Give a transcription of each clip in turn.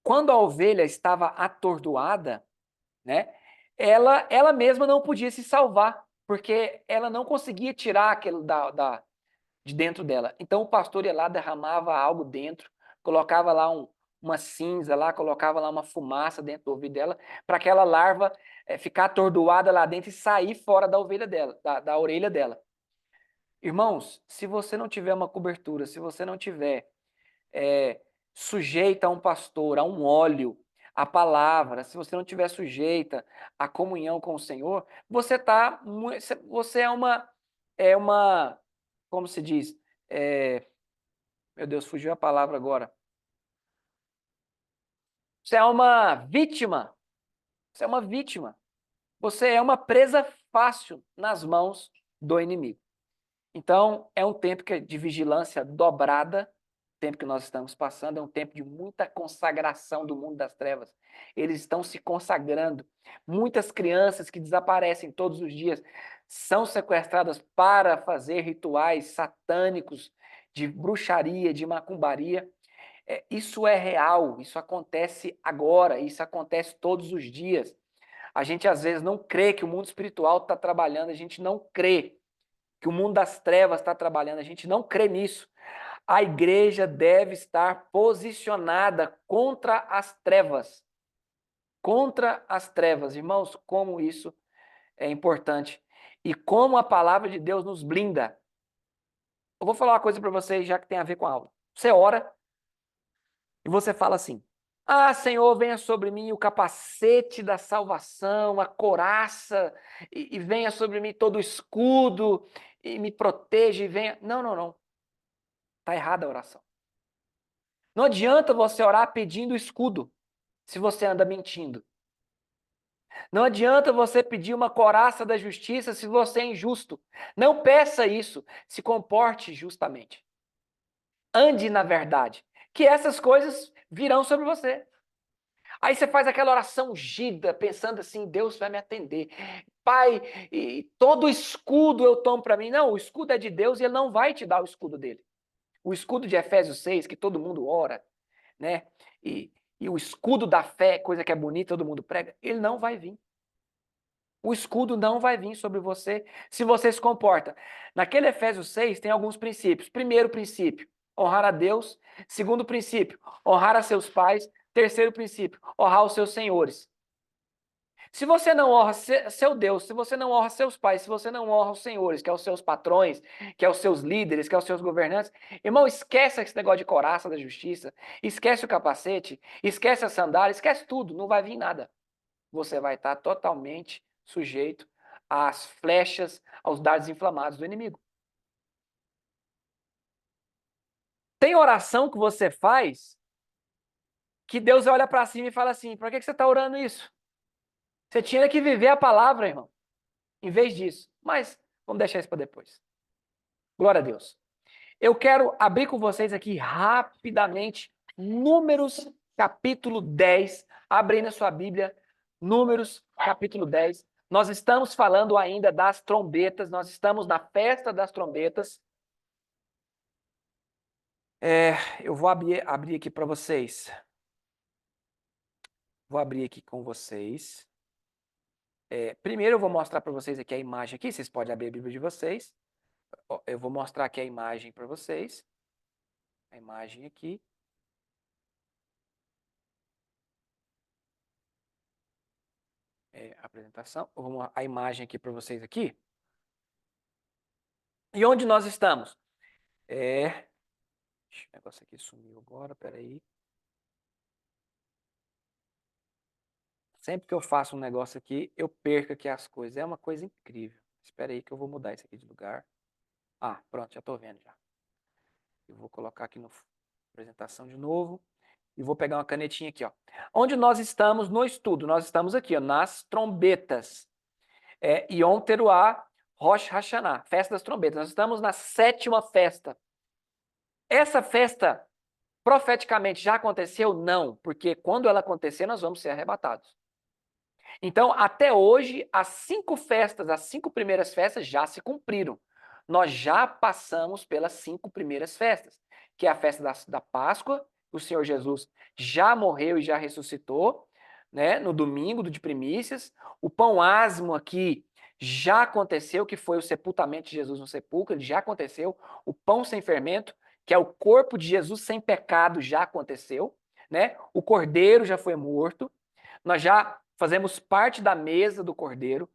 Quando a ovelha estava atordoada, né, ela mesma não podia se salvar, porque ela não conseguia tirar aquilo de dentro dela. Então o pastor ia lá, derramava algo dentro, colocava lá uma cinza lá, colocava lá uma fumaça dentro do ouvido dela, para aquela larva ficar atordoada lá dentro e sair fora da ovelha dela, da orelha dela. Irmãos, se você não tiver uma cobertura, se você não tiver sujeita a um pastor, a um óleo, a palavra, se você não tiver sujeita à comunhão com o Senhor, você é uma, como se diz? Meu Deus, fugiu a palavra agora. Você é uma vítima. Você é uma vítima. Você é uma presa fácil nas mãos do inimigo. Então, é um tempo de vigilância dobrada. O tempo que nós estamos passando é um tempo de muita consagração do mundo das trevas. Eles estão se consagrando. Muitas crianças que desaparecem todos os dias são sequestradas para fazer rituais satânicos de bruxaria, de macumbaria. Isso é real, isso acontece agora, isso acontece todos os dias. A gente às vezes não crê que o mundo espiritual está trabalhando, a gente não crê que o mundo das trevas está trabalhando, a gente não crê nisso. A igreja deve estar posicionada contra as trevas. Contra as trevas. Irmãos, como isso é importante. E como a palavra de Deus nos blinda. Eu vou falar uma coisa para vocês, já que tem a ver com a aula. Você ora e você fala assim: Ah, Senhor, venha sobre mim o capacete da salvação, a couraça, e venha sobre mim todo o escudo, e me proteja, e venha. Não, não, não. Está errada a oração. Não adianta você orar pedindo escudo, se você anda mentindo. Não adianta você pedir uma couraça da justiça se você é injusto. Não peça isso. Se comporte justamente. Ande na verdade. Que essas coisas virão sobre você. Aí você faz aquela oração ungida, pensando assim, Deus vai me atender. Pai, e todo escudo eu tomo para mim. Não, o escudo é de Deus e ele não vai te dar o escudo dele. O escudo de Efésios 6, que todo mundo ora, né? E o escudo da fé, coisa que é bonita, todo mundo prega, ele não vai vir. O escudo não vai vir sobre você se você se comporta. Naquele Efésios 6 tem alguns princípios. Primeiro princípio, honrar a Deus. Segundo princípio, honrar a seus pais. Terceiro princípio, honrar os seus senhores. Se você não honra seu Deus, se você não honra seus pais, se você não honra os senhores, que é os seus patrões, que é os seus líderes, que é os seus governantes, irmão, esquece esse negócio de coraça da justiça, esquece o capacete, esquece a sandália, esquece tudo, não vai vir nada. Você vai estar totalmente sujeito às flechas, aos dardos inflamados do inimigo. Tem oração que você faz que Deus olha para cima e fala assim: por que você está orando isso? Você tinha que viver a palavra, irmão, em vez disso. Mas vamos deixar isso para depois. Glória a Deus. Eu quero abrir com vocês aqui rapidamente Números capítulo 10. Abre aí na sua Bíblia, Números capítulo 10. Nós estamos falando ainda das trombetas, nós estamos na festa das trombetas. Eu vou abrir aqui para vocês. Vou abrir aqui com vocês. Primeiro eu vou mostrar para vocês aqui a imagem aqui, vocês podem abrir a Bíblia de vocês. Eu vou mostrar aqui a imagem para vocês. A imagem aqui. A apresentação. Vamos a imagem aqui para vocês aqui. E onde nós estamos? O negócio aqui sumiu agora, peraí. Sempre que eu faço um negócio aqui, eu perco aqui as coisas. É uma coisa incrível. Espera aí que eu vou mudar isso aqui de lugar. Ah, pronto, já estou vendo já. Eu vou colocar aqui na apresentação de novo. E vou pegar uma canetinha aqui, ó. Onde nós estamos no estudo? Nós estamos aqui, ó, nas trombetas. Yom Teruah Rosh Hashanah, festa das trombetas. Nós estamos na 7ª festa. Essa festa, profeticamente, já aconteceu? Não, porque quando ela acontecer, nós vamos ser arrebatados. Então, até hoje, as 5 primeiras festas já se cumpriram. Nós já passamos pelas 5 primeiras festas, que é a festa da Páscoa, o Senhor Jesus já morreu e já ressuscitou, né? No domingo de primícias. O pão ázimo aqui já aconteceu, que foi o sepultamento de Jesus no sepulcro, ele já aconteceu. O pão sem fermento, que é o corpo de Jesus sem pecado, já aconteceu, né? O cordeiro já foi morto. Nós já fazemos parte da mesa do cordeiro.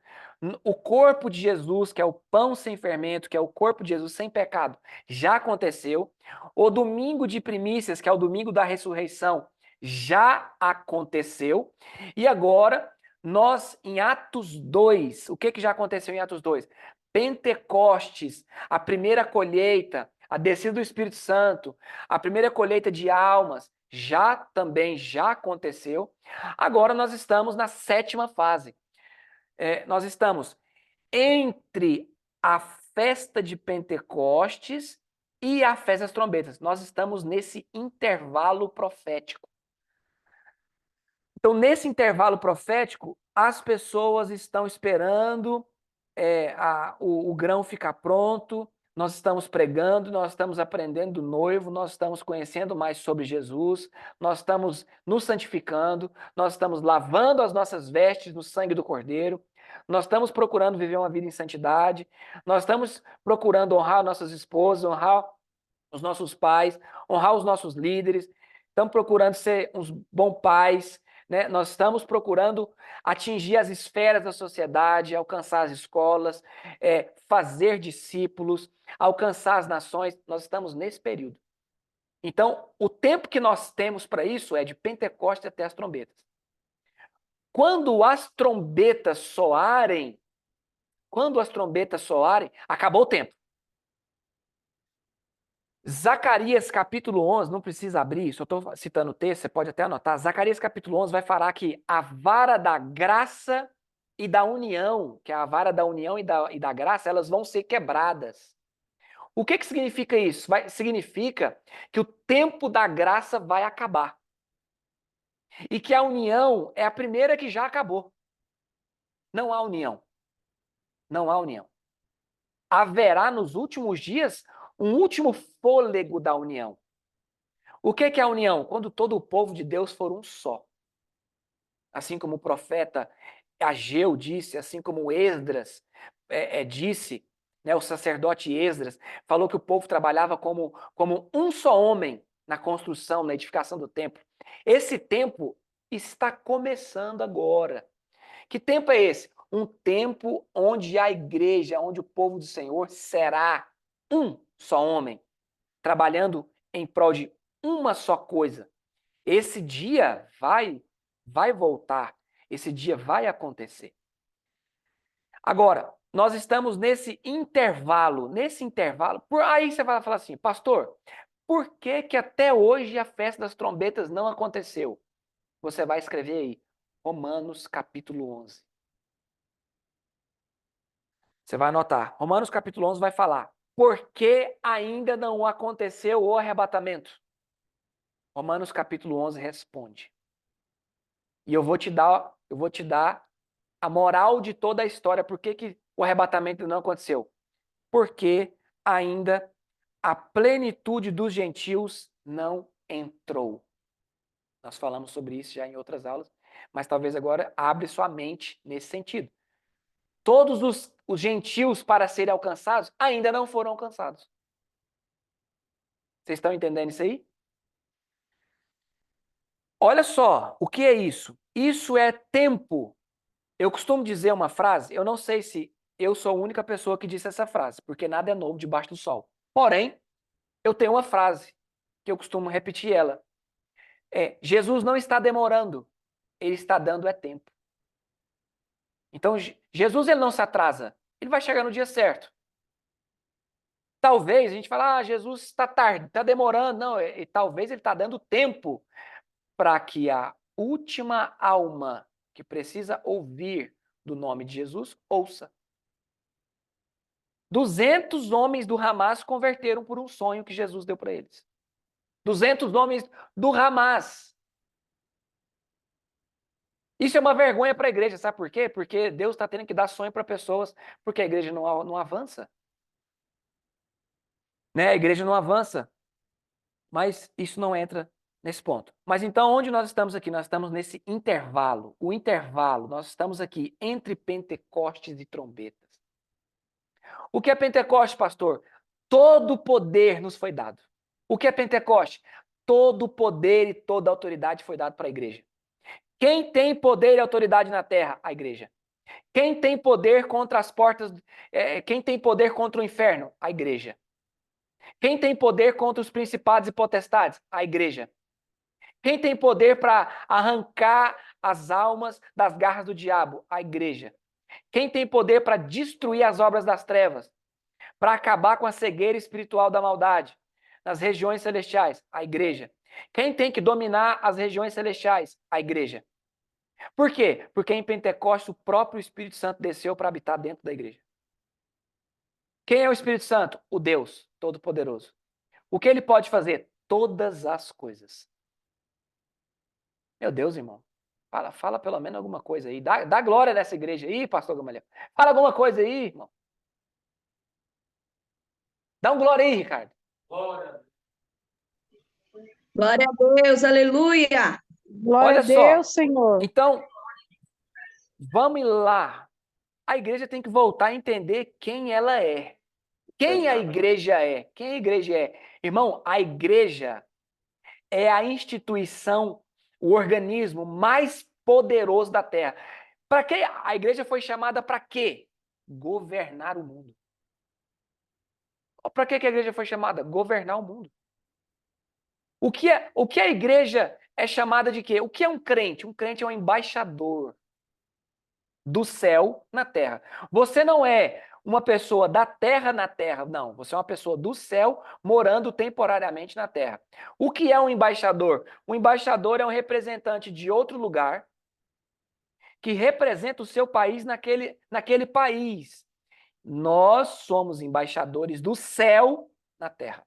O corpo de Jesus, que é o pão sem fermento, que é o corpo de Jesus sem pecado, já aconteceu. O domingo de primícias, que é o domingo da ressurreição, já aconteceu. E agora, nós em Atos 2, o que já aconteceu em Atos 2? Pentecostes, a primeira colheita, a descida do Espírito Santo, a primeira colheita de almas, já aconteceu. Agora nós estamos na sétima fase. Nós estamos entre a festa de Pentecostes e a festa das trombetas. Nós estamos nesse intervalo profético. Então, nesse intervalo profético, as pessoas estão esperando o grão ficar pronto, nós estamos pregando, nós estamos aprendendo do noivo, nós estamos conhecendo mais sobre Jesus, nós estamos nos santificando, nós estamos lavando as nossas vestes no sangue do Cordeiro, nós estamos procurando viver uma vida em santidade, nós estamos procurando honrar nossas esposas, honrar os nossos pais, honrar os nossos líderes, estamos procurando ser uns bons pais, né? Nós estamos procurando atingir as esferas da sociedade, alcançar as escolas, fazer discípulos, alcançar as nações. Nós estamos nesse período. Então, o tempo que nós temos para isso é de Pentecostes até as trombetas. Quando as trombetas soarem, acabou o tempo. Zacarias capítulo 11, não precisa abrir, só estou citando o texto, você pode até anotar. Zacarias capítulo 11 vai falar que a vara da graça e da união, que é a vara da união e da graça, elas vão ser quebradas. O que significa isso? Significa que o tempo da graça vai acabar. E que a união é a primeira que já acabou. Não há união. Não há união. Haverá nos últimos dias um último fôlego da união. O que é a união? Quando todo o povo de Deus for um só. Assim como o profeta Ageu disse, assim como Esdras disse, né, o sacerdote Esdras, falou que o povo trabalhava como um só homem na construção, na edificação do templo. Esse tempo está começando agora. Que tempo é esse? Um tempo onde a igreja, onde o povo do Senhor será um só homem, trabalhando em prol de uma só coisa. Esse dia vai voltar. Esse dia vai acontecer. Agora, nós estamos nesse intervalo. Aí você vai falar assim, pastor, por que até hoje a festa das trombetas não aconteceu? Você vai escrever aí, Romanos capítulo 11. Você vai anotar. Romanos capítulo 11 vai falar, por que ainda não aconteceu o arrebatamento? Romanos capítulo 11 responde. E eu vou te dar a moral de toda a história. Por que o arrebatamento não aconteceu? Porque ainda a plenitude dos gentios não entrou. Nós falamos sobre isso já em outras aulas, mas talvez agora abre sua mente nesse sentido. Todos os gentios para serem alcançados ainda não foram alcançados. Vocês estão entendendo isso aí? Olha só, o que é isso? Isso é tempo. Eu costumo dizer uma frase, eu não sei se eu sou a única pessoa que disse essa frase, porque nada é novo debaixo do sol. Porém, eu tenho uma frase que eu costumo repetir ela. Jesus não está demorando, ele está dando tempo. Então, Jesus ele não se atrasa, ele vai chegar no dia certo. Talvez a gente fale, Jesus está tarde, está demorando. Não, talvez ele está dando tempo para que a última alma que precisa ouvir do nome de Jesus, ouça. 200 homens do Hamas se converteram por um sonho que Jesus deu para eles. 200 homens do Hamas. Isso é uma vergonha para a igreja, sabe por quê? Porque Deus está tendo que dar sonho para pessoas, porque a igreja não avança. Né? A igreja não avança. Mas isso não entra Nesse ponto. Mas então, onde nós estamos aqui? Nós estamos nesse intervalo. O intervalo, nós estamos aqui entre Pentecostes e trombetas. O que é Pentecoste, pastor? Todo poder nos foi dado. O que é Pentecoste? Todo poder e toda autoridade foi dado para a igreja. Quem tem poder e autoridade na terra? A igreja. Quem tem poder contra as portas, quem tem poder contra o inferno? A igreja. Quem tem poder contra os principados e potestades? A igreja. Quem tem poder para arrancar as almas das garras do diabo? A igreja. Quem tem poder para destruir as obras das trevas? Para acabar com a cegueira espiritual da maldade nas regiões celestiais? A igreja. Quem tem que dominar as regiões celestiais? A igreja. Por quê? Porque em Pentecostes o próprio Espírito Santo desceu para habitar dentro da igreja. Quem é o Espírito Santo? O Deus Todo-Poderoso. O que ele pode fazer? Todas as coisas. Meu Deus, irmão. Fala pelo menos alguma coisa aí. Dá glória nessa igreja aí, pastor Gamaliel. Fala alguma coisa aí, irmão. Dá um glória aí, Ricardo. Glória. Glória a Deus, aleluia. Glória Olha a Deus, só. Senhor. Então, vamos lá. A igreja tem que voltar a entender quem ela é. Quem a igreja é? Quem a igreja é? Irmão, a igreja é a instituição, o organismo mais poderoso da Terra. Para que a igreja foi chamada para quê? Governar o mundo. Para que a igreja foi chamada? Governar o mundo. O que a igreja é chamada de quê? O que é um crente? Um crente é um embaixador do céu na terra. Você não é uma pessoa da terra na terra, não. Você é uma pessoa do céu morando temporariamente na terra. O que é um embaixador? Um embaixador é um representante de outro lugar que representa o seu país naquele país. Nós somos embaixadores do céu na terra.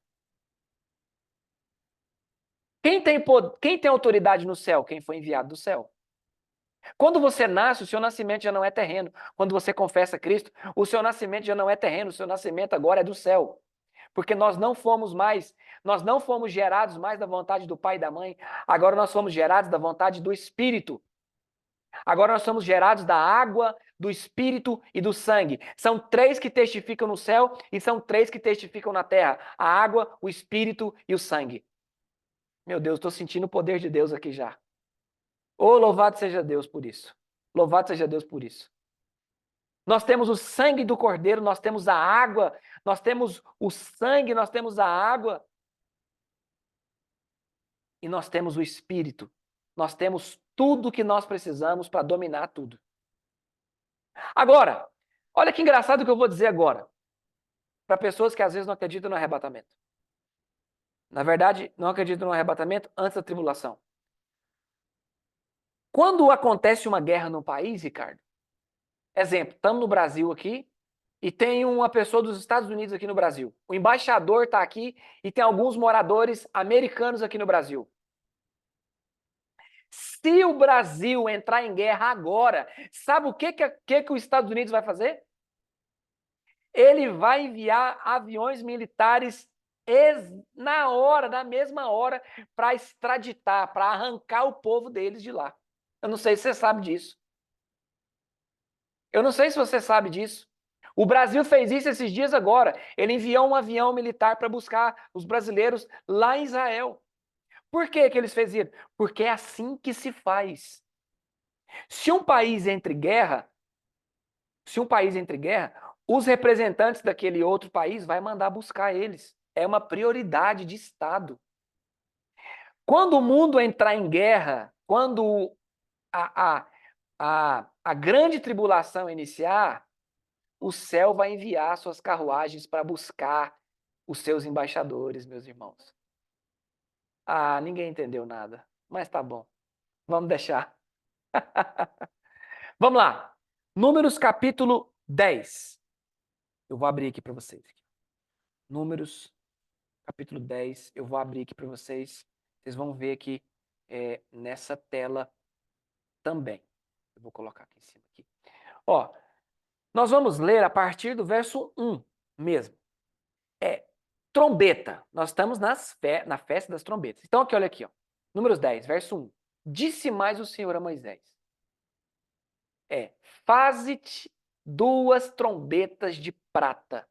Quem tem autoridade no céu? Quem foi enviado do céu. Quando você nasce, o seu nascimento já não é terreno. Quando você confessa Cristo, o seu nascimento já não é terreno, o seu nascimento agora é do céu. Porque nós não fomos gerados mais da vontade do pai e da mãe, agora nós somos gerados da vontade do Espírito. Agora nós somos gerados da água, do Espírito e do sangue. São 3 que testificam no céu e são 3 que testificam na terra. A água, o Espírito e o sangue. Meu Deus, estou sentindo o poder de Deus aqui já. Oh, louvado seja Deus por isso. Louvado seja Deus por isso. Nós temos o sangue do Cordeiro, nós temos a água, nós temos o sangue, nós temos a água. E nós temos o Espírito. Nós temos tudo que nós precisamos para dominar tudo. Agora, olha que engraçado o que eu vou dizer agora. Para pessoas que às vezes não acreditam no arrebatamento. Na verdade, não acreditam no arrebatamento antes da tribulação. Quando acontece uma guerra no país, Ricardo, exemplo, estamos no Brasil aqui e tem uma pessoa dos Estados Unidos aqui no Brasil. O embaixador está aqui e tem alguns moradores americanos aqui no Brasil. Se o Brasil entrar em guerra agora, sabe o que os Estados Unidos vai fazer? Ele vai enviar aviões militares na mesma hora, para extraditar, para arrancar o povo deles de lá. Eu não sei se você sabe disso. Eu não sei se você sabe disso. O Brasil fez isso esses dias agora. Ele enviou um avião militar para buscar os brasileiros lá em Israel. Por que eles fizeram? Porque é assim que se faz. Se um país entre em guerra, os representantes daquele outro país vai mandar buscar eles. É uma prioridade de Estado. Quando o mundo entrar em guerra, quando a grande tribulação iniciar, o céu vai enviar suas carruagens para buscar os seus embaixadores, meus irmãos. Ah, ninguém entendeu nada, mas tá bom. Vamos deixar. Vamos lá. Números capítulo 10. Eu vou abrir aqui para vocês. Números capítulo 10. Eu vou abrir aqui para vocês. Vocês vão ver aqui nessa tela também. Eu vou colocar aqui em cima. Aqui. Ó, nós vamos ler a partir do verso 1 mesmo. Trombeta. Nós estamos na festa das trombetas. Então, aqui, olha aqui. Ó. Números 10, verso 1. Disse mais o Senhor a Moisés: faze-te 2 trombetas de prata,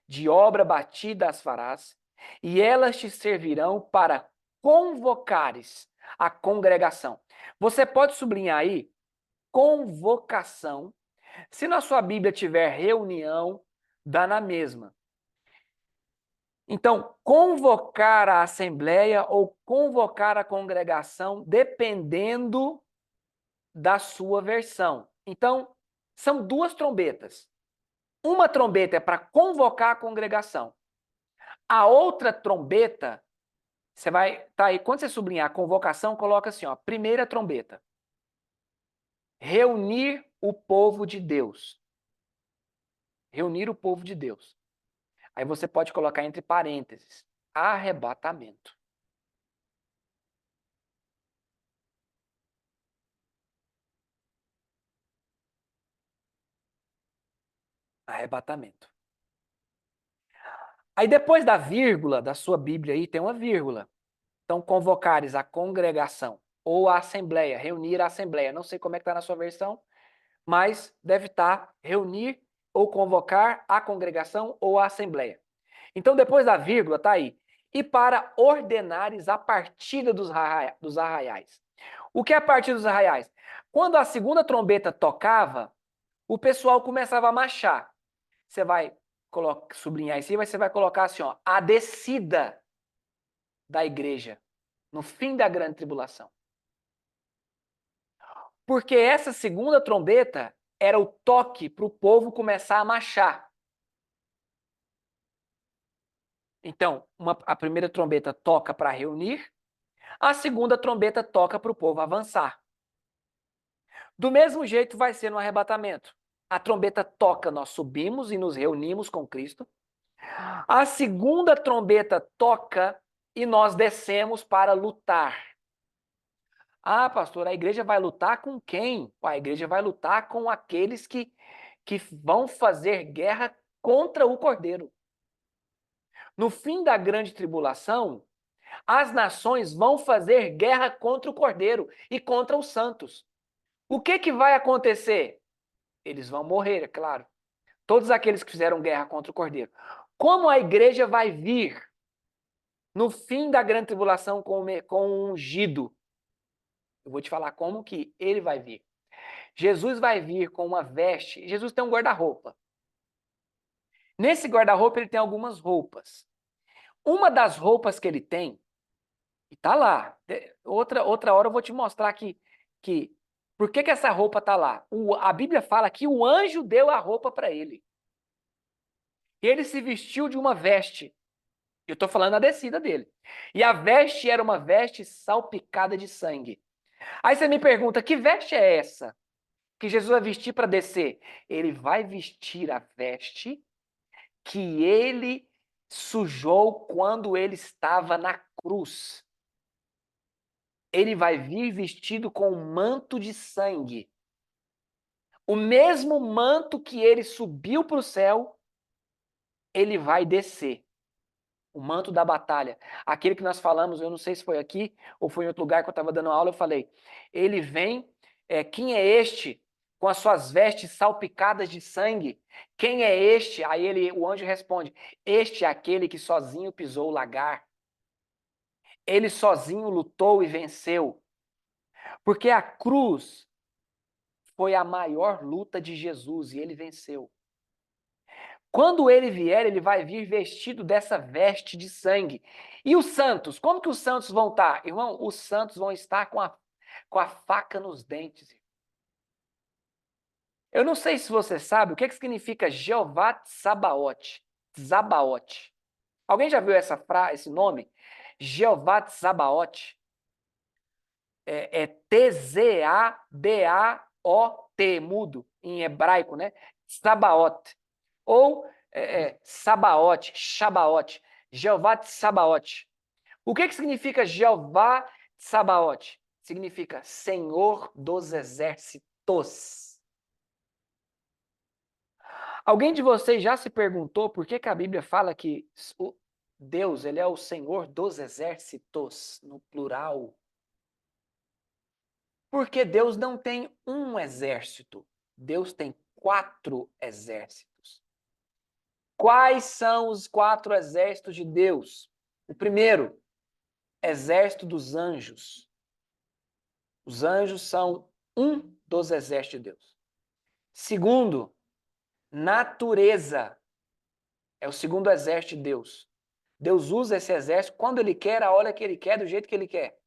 de obra batida as farás, e elas te servirão para convocares a congregação. Você pode sublinhar aí, convocação. Se na sua Bíblia tiver reunião, dá na mesma. Então, convocar a assembleia ou convocar a congregação, dependendo da sua versão. Então, são 2 trombetas. Uma trombeta é para convocar a congregação. A outra trombeta, você vai, tá aí, quando você sublinhar a convocação, coloca assim, ó, primeira trombeta. Reunir o povo de Deus. Reunir o povo de Deus. Aí você pode colocar entre parênteses, arrebatamento. Arrebatamento. Aí depois da vírgula da sua Bíblia aí tem uma vírgula. Então, convocares a congregação ou a assembleia, reunir a assembleia. Não sei como é que está na sua versão, mas deve estar reunir ou convocar a congregação ou a assembleia. Então, depois da vírgula, está aí. E para ordenares a partida dos arraiais. O que é a partida dos arraiais? Quando a segunda trombeta tocava, o pessoal começava a marchar. Você vai sublinhar isso aí, você vai colocar assim, ó, a descida da igreja no fim da grande tribulação. Porque essa segunda trombeta era o toque para o povo começar a marchar. Então, a primeira trombeta toca para reunir, a segunda trombeta toca para o povo avançar. Do mesmo jeito vai ser no arrebatamento. A trombeta toca, nós subimos e nos reunimos com Cristo. A segunda trombeta toca e nós descemos para lutar. Ah, pastor, a igreja vai lutar com quem? A igreja vai lutar com aqueles que vão fazer guerra contra o Cordeiro. No fim da grande tribulação, as nações vão fazer guerra contra o Cordeiro e contra os santos. O que vai acontecer? Eles vão morrer, é claro. Todos aqueles que fizeram guerra contra o Cordeiro. Como a igreja vai vir no fim da grande tribulação com o ungido? Eu vou te falar como que ele vai vir. Jesus vai vir com uma veste. Jesus tem um guarda-roupa. Nesse guarda-roupa ele tem algumas roupas. Uma das roupas que ele tem, e tá lá. Outra hora eu vou te mostrar que por que essa roupa tá lá. A Bíblia fala que o anjo deu a roupa para ele. E ele se vestiu de uma veste. Eu estou falando a descida dele. E a veste era uma veste salpicada de sangue. Aí você me pergunta, que veste é essa que Jesus vai vestir para descer? Ele vai vestir a veste que ele sujou quando ele estava na cruz. Ele vai vir vestido com um manto de sangue. O mesmo manto que ele subiu para o céu, ele vai descer. O manto da batalha. Aquele que nós falamos, eu não sei se foi aqui ou foi em outro lugar que eu estava dando aula, eu falei, ele vem, quem é este com as suas vestes salpicadas de sangue? Quem é este? Aí o anjo responde, este é aquele que sozinho pisou o lagar. Ele sozinho lutou e venceu. Porque a cruz foi a maior luta de Jesus e ele venceu. Quando ele vier, ele vai vir vestido dessa veste de sangue. E os santos? Como que os santos vão estar? Irmão, os santos vão estar com a faca nos dentes. Eu não sei se você sabe o que significa Jeová Tsabaoth. Tsabaoth. Alguém já viu esse nome? Jeová Tsabaoth. É T-Z-A-B-A-O-T, mudo, em hebraico, né? Tsabaoth. Ou Sabaoth, Shabaoth, Jeová Sabaoth. O que significa Jeová Sabaoth? Significa Senhor dos Exércitos. Alguém de vocês já se perguntou por que a Bíblia fala que Deus ele é o Senhor dos Exércitos, no plural? Porque Deus não tem um exército, Deus tem 4 exércitos. Quais são os 4 exércitos de Deus? O primeiro, exército dos anjos. Os anjos são um dos exércitos de Deus. Segundo, natureza. É o segundo exército de Deus. Deus usa esse exército quando Ele quer, a hora que Ele quer, do jeito que Ele quer.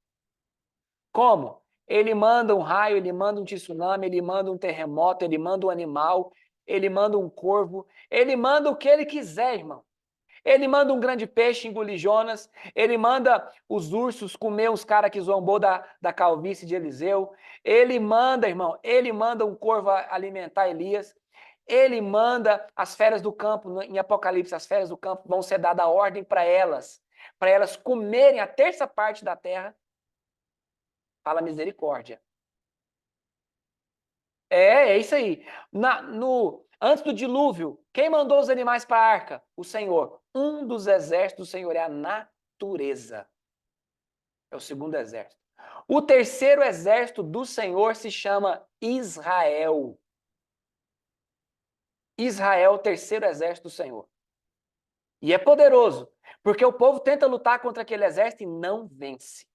Como? Ele manda um raio, Ele manda um tsunami, Ele manda um terremoto, Ele manda um animal, Ele manda um corvo, Ele manda o que Ele quiser, irmão. Ele manda um grande peixe engolir Jonas, ele manda os ursos comer os caras que zombou da calvície de Eliseu, ele manda, irmão, ele manda um corvo alimentar Elias, ele manda as feras do campo, em Apocalipse, as feras do campo vão ser dada ordem para elas comerem a terça parte da terra. Fala misericórdia. É isso aí. Antes do dilúvio, quem mandou os animais para a arca? O Senhor. Um dos exércitos do Senhor é a natureza. É o segundo exército. O terceiro exército do Senhor se chama Israel. Israel é o terceiro exército do Senhor. E é poderoso, porque o povo tenta lutar contra aquele exército e não vence.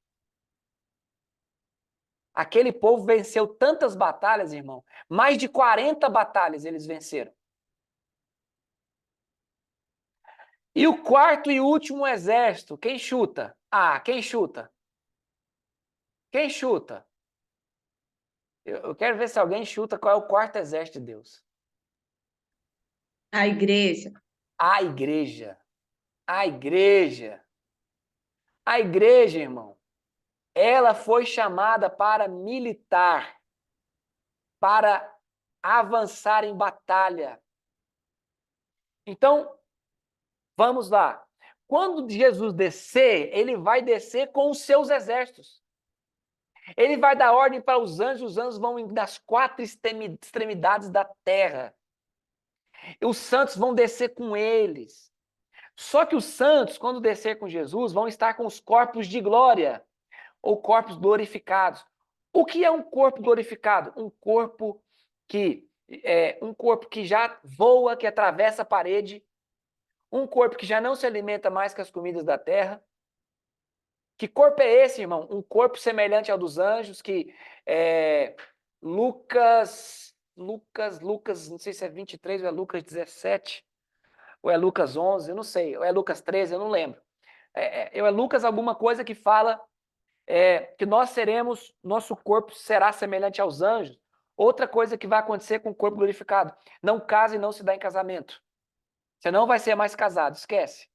Aquele povo venceu tantas batalhas, irmão. Mais de 40 batalhas eles venceram. E o quarto e último exército, quem chuta? Ah, quem chuta? Quem chuta? Eu quero ver se alguém chuta qual é o quarto exército de Deus. A igreja. A igreja. A igreja. A igreja, irmão, ela foi chamada para militar, para avançar em batalha. Então, vamos lá. Quando Jesus descer, ele vai descer com os seus exércitos. Ele vai dar ordem para os anjos vão nas 4 extremidades da terra. E os santos vão descer com eles. Só que os santos, quando descer com Jesus, vão estar com os corpos de glória, ou corpos glorificados. O que é um corpo glorificado? Um corpo que já voa, que atravessa a parede, um corpo que já não se alimenta mais com as comidas da terra. Que corpo é esse, irmão? Um corpo semelhante ao dos anjos, que Lucas, não sei se é 23 ou é Lucas 17, ou é Lucas 11, eu não sei, ou é Lucas 13, eu não lembro. É Lucas alguma coisa que fala que nosso corpo será semelhante aos anjos. Outra coisa que vai acontecer com o corpo glorificado, não casa e não se dá em casamento. Você não vai ser mais casado, esquece.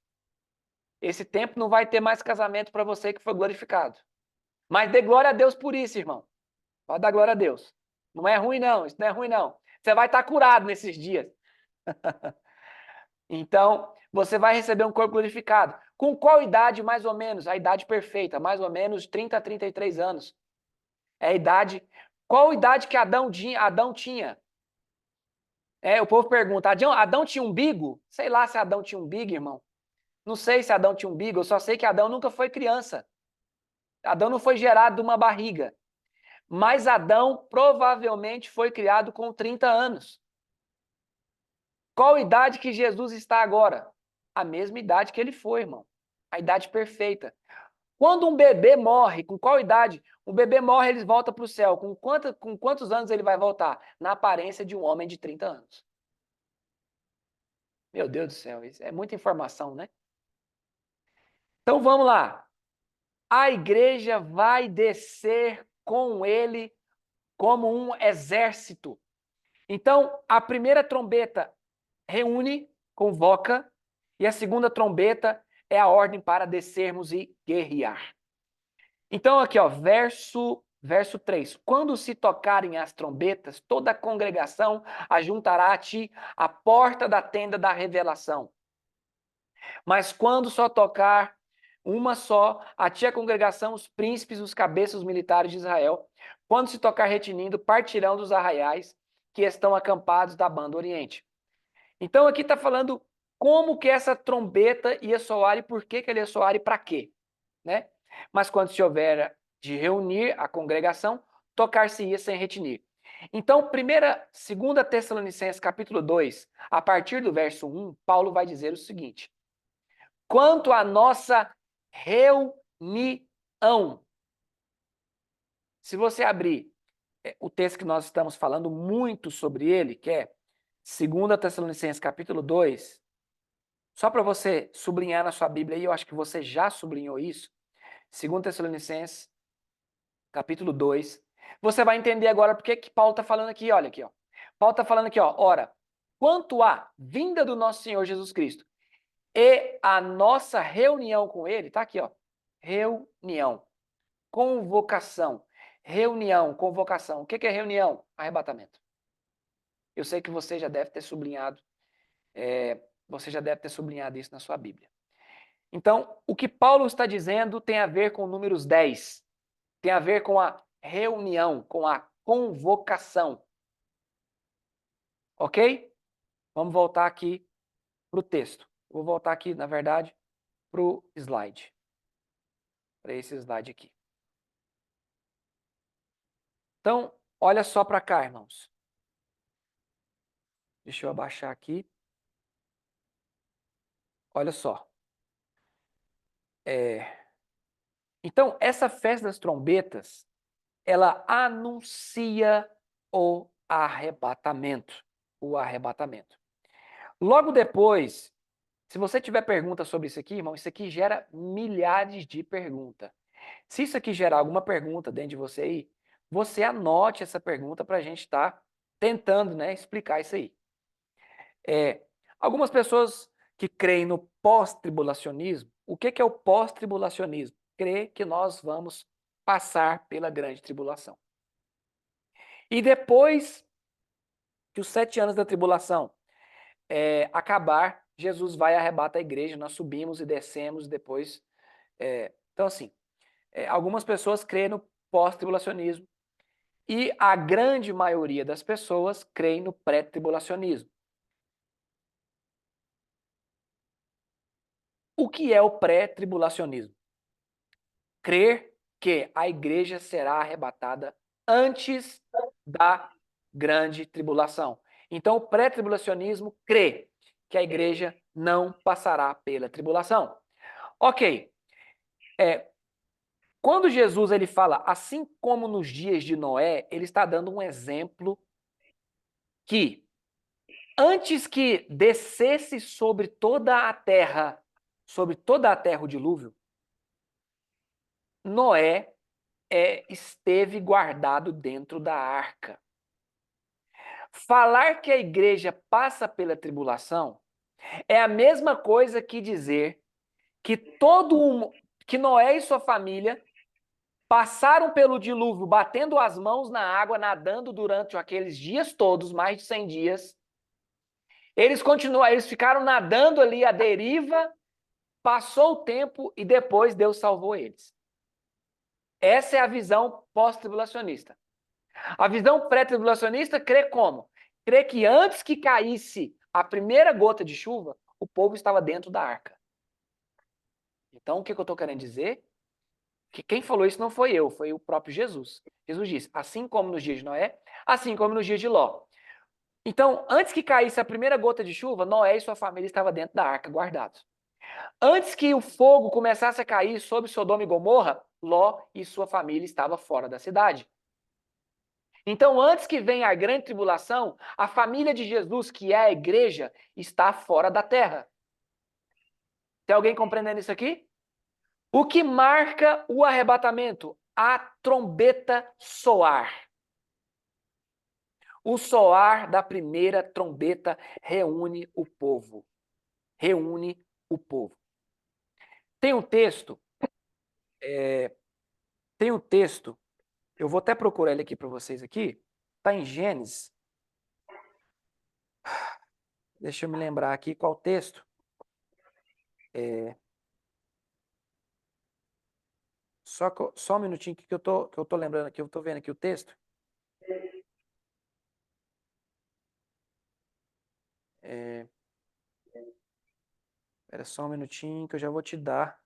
Esse tempo não vai ter mais casamento para você que foi glorificado. Mas dê glória a Deus por isso, irmão. Pode dar glória a Deus. Não é ruim, não. Isso não é ruim, não. Você vai estar curado nesses dias. Então, você vai receber um corpo glorificado. Com qual idade, mais ou menos? A idade perfeita, mais ou menos 30 a 33 anos. É a idade. Qual idade que Adão tinha? O povo pergunta, Adão tinha umbigo? Sei lá se Adão tinha umbigo, irmão. Não sei se Adão tinha umbigo, eu só sei que Adão nunca foi criança. Adão não foi gerado de uma barriga. Mas Adão provavelmente foi criado com 30 anos. Qual idade que Jesus está agora? A mesma idade que ele foi, irmão. A idade perfeita. Quando um bebê morre, com qual idade? O bebê morre, ele volta para o céu. Com quantos anos ele vai voltar? Na aparência de um homem de 30 anos. Meu Deus do céu, isso é muita informação, né? Então vamos lá. A igreja vai descer com ele como um exército. Então, a primeira trombeta reúne, convoca, e a segunda trombeta é a ordem para descermos e guerrear. Então, aqui, ó, verso 3. Quando se tocarem as trombetas, toda a congregação ajuntará a ti a porta da tenda da revelação. Mas quando só tocar uma só, a ti a congregação, os príncipes, os cabeças, os militares de Israel, quando se tocar retinindo, partirão dos arraiais que estão acampados da banda oriente. Então aqui está falando como que essa trombeta ia soar e por que ele ia soar e para quê, né? Mas quando se houver de reunir a congregação, tocar-se-ia sem retinir. Então, 2 Tessalonicenses capítulo 2, a partir do verso 1, Paulo vai dizer o seguinte: quanto à nossa reunião, se você abrir o texto que nós estamos falando muito sobre ele, que é 2 Tessalonicenses capítulo 2, só para você sublinhar na sua Bíblia aí, eu acho que você já sublinhou isso, 2 Tessalonicenses capítulo 2, você vai entender agora porque que Paulo está falando aqui, olha aqui, ó. Paulo está falando aqui, ó, ora, quanto à vinda do nosso Senhor Jesus Cristo e a nossa reunião com ele, tá aqui, ó, reunião, convocação, reunião, convocação. O que é reunião? Arrebatamento. Eu sei que você já deve ter sublinhado, isso na sua Bíblia. Então, o que Paulo está dizendo tem a ver com o números 10, tem a ver com a reunião, com a convocação. Ok? Vamos voltar aqui para o texto. Vou voltar aqui, na verdade, para o slide. Para esse slide aqui. Então, olha só para cá, irmãos. Deixa eu abaixar aqui. Olha só. Então, essa festa das trombetas, ela anuncia o arrebatamento. O arrebatamento. Logo depois, se você tiver pergunta sobre isso aqui, irmão, isso aqui gera milhares de perguntas. Se isso aqui gerar alguma pergunta dentro de você aí, você anote essa pergunta para a gente estar tentando, né, explicar isso aí. Algumas pessoas que creem no pós-tribulacionismo, o que é o pós-tribulacionismo? Crê que nós vamos passar pela grande tribulação. E depois que os 7 anos da tribulação acabar, Jesus vai e arrebata a igreja, nós subimos e descemos depois. Então, assim, algumas pessoas creem no pós-tribulacionismo e a grande maioria das pessoas creem no pré-tribulacionismo. O que é o pré-tribulacionismo? Crer que a igreja será arrebatada antes da grande tribulação. Então, o pré-tribulacionismo crê que a igreja não passará pela tribulação. Ok. Quando Jesus ele fala, assim como nos dias de Noé, ele está dando um exemplo que antes que descesse sobre toda a terra o dilúvio, Noé esteve guardado dentro da arca. Falar que a igreja passa pela tribulação é a mesma coisa que dizer que que Noé e sua família passaram pelo dilúvio batendo as mãos na água, nadando durante aqueles dias todos, mais de 100 dias. Eles ficaram nadando ali à deriva, passou o tempo e depois Deus salvou eles. Essa é a visão pós-tribulacionista. A visão pré-tribulacionista crê como? Crê que antes que caísse a primeira gota de chuva, o povo estava dentro da arca. Então, o que eu estou querendo dizer? Que quem falou isso não foi eu, foi o próprio Jesus. Jesus disse, assim como nos dias de Noé, assim como nos dias de Ló. Então, antes que caísse a primeira gota de chuva, Noé e sua família estavam dentro da arca, guardados. Antes que o fogo começasse a cair sobre Sodoma e Gomorra, Ló e sua família estavam fora da cidade. Então, antes que venha a grande tribulação, a família de Jesus, que é a igreja, está fora da terra. Tem alguém compreendendo isso aqui? O que marca o arrebatamento? A trombeta soar. O soar da primeira trombeta reúne o povo. Reúne o povo. Tem um texto, eu vou até procurar ele aqui para vocês aqui, está em Gênesis. Deixa eu me lembrar aqui qual texto. Só um minutinho que eu tô lembrando aqui, eu tô vendo aqui o texto. Espera só um minutinho que eu já vou te dar.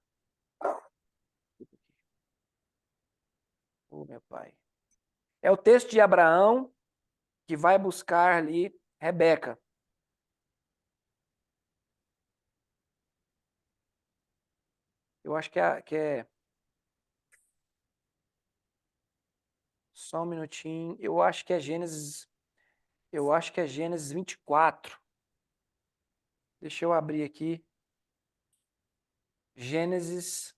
Meu pai. É o texto de Abraão que vai buscar ali Rebeca. Eu acho que é... Só um minutinho. Eu acho que é Gênesis 24. Deixa eu abrir aqui. Gênesis,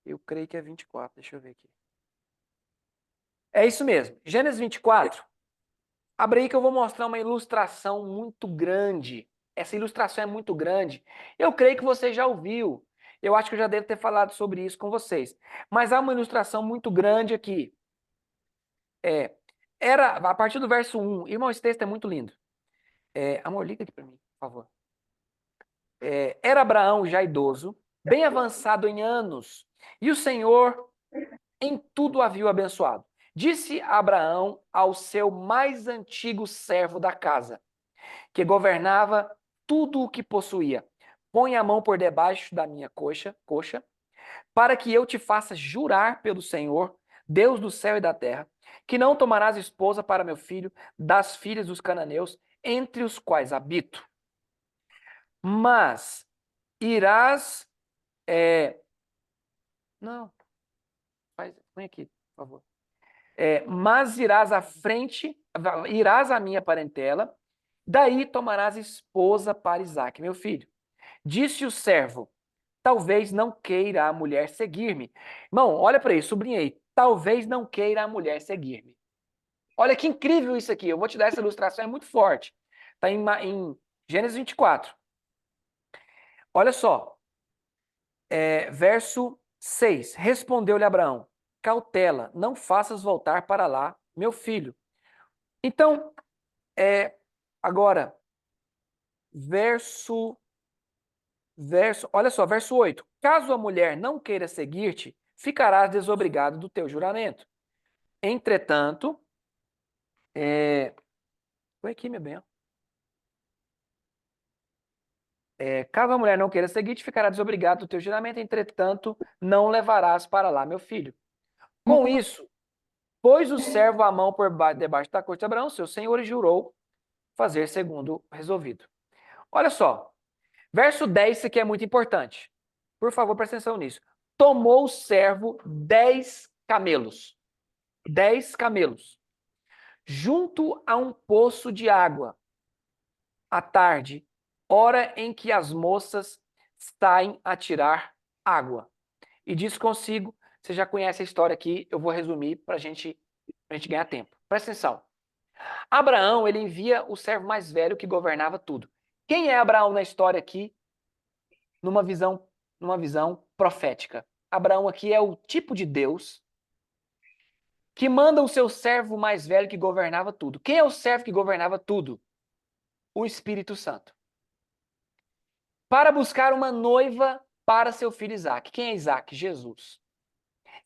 eu creio que é 24. Deixa eu ver aqui. É isso mesmo. Gênesis 24. Abre aí que eu vou mostrar uma ilustração muito grande. Essa ilustração é muito grande. Eu creio que você já ouviu. Eu acho que eu já devo ter falado sobre isso com vocês. Mas há uma ilustração muito grande aqui. Era a partir do verso 1. Irmão, esse texto é muito lindo. Amor, liga aqui para mim, por favor. Era Abraão já idoso, bem avançado em anos, e o Senhor em tudo havia o abençoado. Disse Abraão ao seu mais antigo servo da casa, que governava tudo o que possuía: põe a mão por debaixo da minha coxa, para que eu te faça jurar pelo Senhor, Deus do céu e da terra, que não tomarás esposa para meu filho das filhas dos cananeus, entre os quais habito. Mas irás... Não, põe aqui, por favor. Mas irás à frente, irás à minha parentela, daí tomarás esposa para Isaque, meu filho. Disse o servo: talvez não queira a mulher seguir-me. Irmão, olha para isso, sublinhei. Talvez não queira a mulher seguir-me. Olha que incrível isso aqui. Eu vou te dar essa ilustração, é muito forte. Está em Gênesis 24. Olha só. Verso 6. Respondeu-lhe Abraão: cautela, não faças voltar para lá, meu filho. Então, agora, olha só, verso 8. Caso a mulher não queira seguir-te, ficarás desobrigado do teu juramento. Entretanto, foi aqui, meu bem. Caso a mulher não queira seguir-te, ficará desobrigado do teu juramento. Entretanto, não levarás para lá, meu filho. Com isso, pôs o servo a mão por debaixo da coxa de Abraão, seu senhor, e jurou fazer segundo resolvido. Olha só, verso 10, isso aqui é muito importante. Por favor, presta atenção nisso. Tomou o servo 10 camelos. 10 camelos. Junto a um poço de água. À tarde, hora em que as moças saem a tirar água. E diz consigo, você já conhece a história aqui, eu vou resumir para a gente ganhar tempo. Presta atenção. Abraão, ele envia o servo mais velho que governava tudo. Quem é Abraão na história aqui? Numa visão profética. Abraão aqui é o tipo de Deus que manda o seu servo mais velho que governava tudo. Quem é o servo que governava tudo? O Espírito Santo. Para buscar uma noiva para seu filho Isaque. Quem é Isaque? Jesus.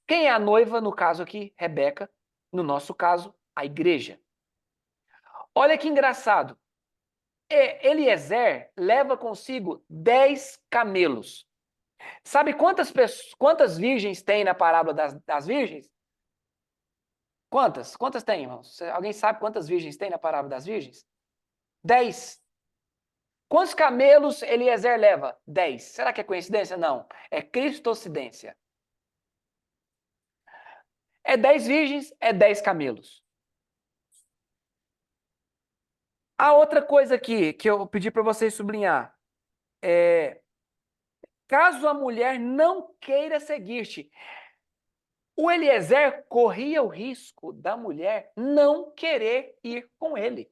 Quem é a noiva, no caso aqui? Rebeca. No nosso caso, a igreja. Olha que engraçado. Eliezer leva consigo 10 camelos. Sabe quantas virgens tem na parábola das virgens? Quantas? Quantas tem, irmãos? Alguém sabe quantas virgens tem na parábola das virgens? 10. Quantos camelos Eliezer leva? 10. Será que é coincidência? Não. É cristocidência. É 10 virgens, é 10 camelos. A outra coisa aqui que eu pedi para vocês sublinhar caso a mulher não queira seguir-te. O Eliezer corria o risco da mulher não querer ir com ele.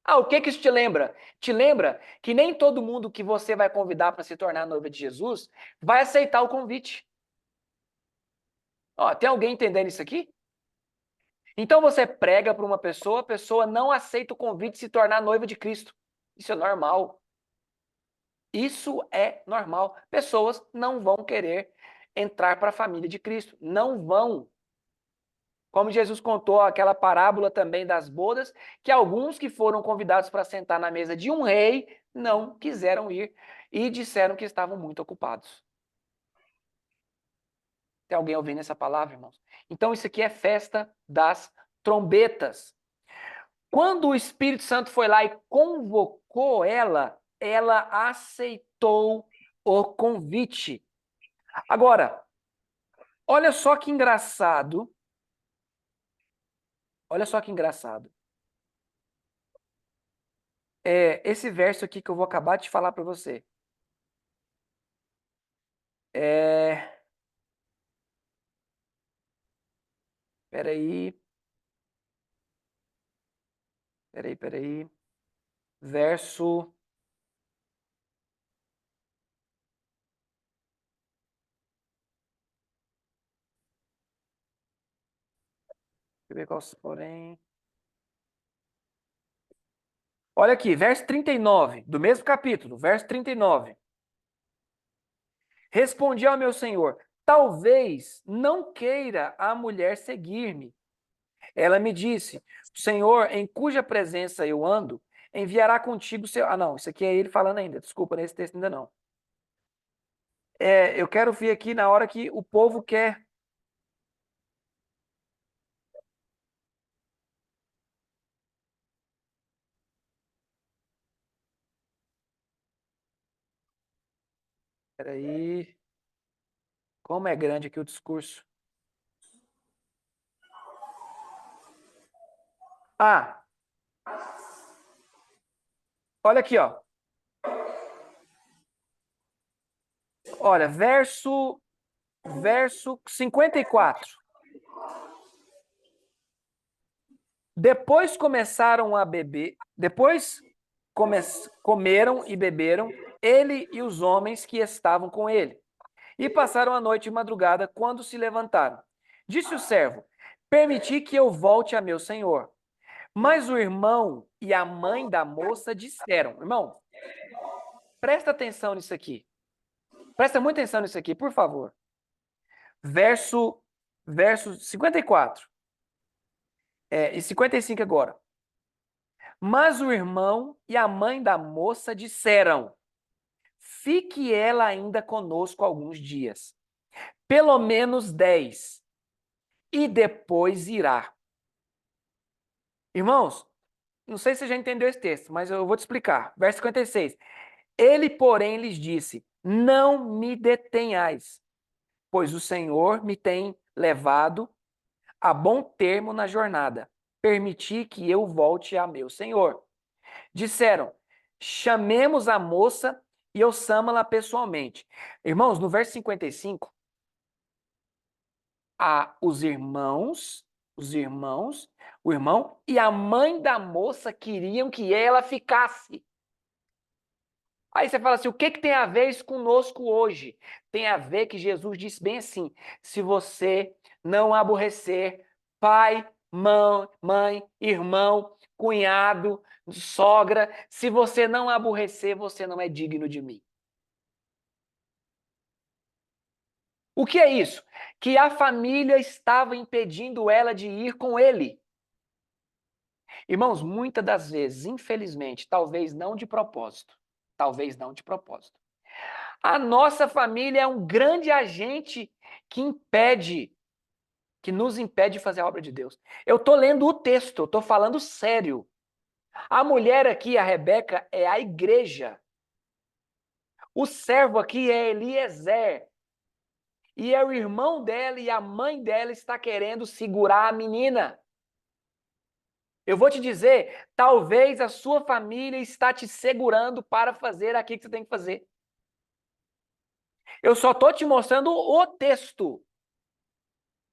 O que isso te lembra? Te lembra que nem todo mundo que você vai convidar para se tornar noiva de Jesus vai aceitar o convite. Tem alguém entendendo isso aqui? Então você prega para uma pessoa, a pessoa não aceita o convite de se tornar noiva de Cristo. Isso é normal. Isso é normal. Pessoas não vão querer entrar para a família de Cristo. Não vão. Como Jesus contou aquela parábola também das bodas, que alguns que foram convidados para sentar na mesa de um rei não quiseram ir e disseram que estavam muito ocupados. Tem alguém ouvindo essa palavra, irmãos? Então, isso aqui é festa das trombetas. Quando o Espírito Santo foi lá e convocou ela, ela aceitou o convite. Agora, olha só que engraçado. Olha só que engraçado. Esse verso aqui que eu vou acabar de falar para você. Peraí. Peraí. Verso. Deixa eu ver qual, porém. Olha aqui, verso 39, do mesmo capítulo, verso 39. Respondi ao meu senhor: talvez não queira a mulher seguir-me. Ela me disse: o Senhor, em cuja presença eu ando, enviará contigo seu. Ah, não, isso aqui é ele falando ainda. Desculpa, nesse texto ainda não. Eu quero vir aqui na hora que o povo quer. Peraí. Como é grande aqui o discurso. Ah, olha aqui, ó. Olha, verso 54. Depois começaram a beber, comeram e beberam, ele e os homens que estavam com ele. E passaram a noite e madrugada quando se levantaram. Disse o servo: permiti que eu volte a meu senhor. Mas o irmão e a mãe da moça disseram: irmão, presta atenção nisso aqui. Presta muita atenção nisso aqui, por favor. Verso 54. E 55 agora. Mas o irmão e a mãe da moça disseram: fique ela ainda conosco alguns dias, pelo menos 10, e depois irá. Irmãos, não sei se você já entendeu esse texto, mas eu vou te explicar. Verso 56. Ele, porém, lhes disse: não me detenhais, pois o Senhor me tem levado a bom termo na jornada. Permiti que eu volte a meu Senhor. Disseram: chamemos a moça e ouçamo-la pessoalmente. Irmãos, no verso 55, os irmãos, o irmão e a mãe da moça queriam que ela ficasse. Aí você fala assim, o que tem a ver isso conosco hoje? Tem a ver que Jesus disse bem assim, se você não aborrecer pai, mãe, irmão, cunhado, sogra, se você não aborrecer, você não é digno de mim. O que é isso? Que a família estava impedindo ela de ir com ele. Irmãos, muitas das vezes, infelizmente, talvez não de propósito, a nossa família é um grande agente que nos impede de fazer a obra de Deus. Eu estou lendo o texto, eu estou falando sério. A mulher aqui, a Rebeca, é a igreja. O servo aqui é Eliezer. E é o irmão dela e a mãe dela está querendo segurar a menina. Eu vou te dizer, talvez a sua família está te segurando para fazer aquilo que você tem que fazer. Eu só estou te mostrando o texto.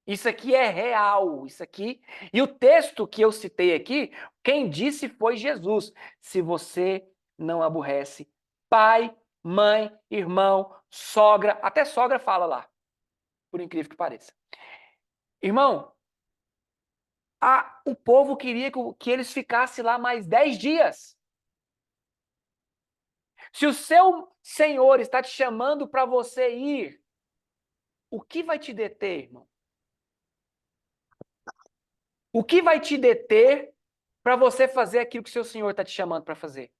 Isso aqui é real, isso aqui. E o texto que eu citei aqui, quem disse foi Jesus. Se você não aborrece pai, mãe, irmão, sogra, até sogra fala lá, por incrível que pareça. Irmão, o povo queria que eles ficassem lá mais 10 dias. Se o seu Senhor está te chamando para você ir, o que vai te deter, irmão? O que vai te deter para você fazer aquilo que o seu Senhor está te chamando para fazer?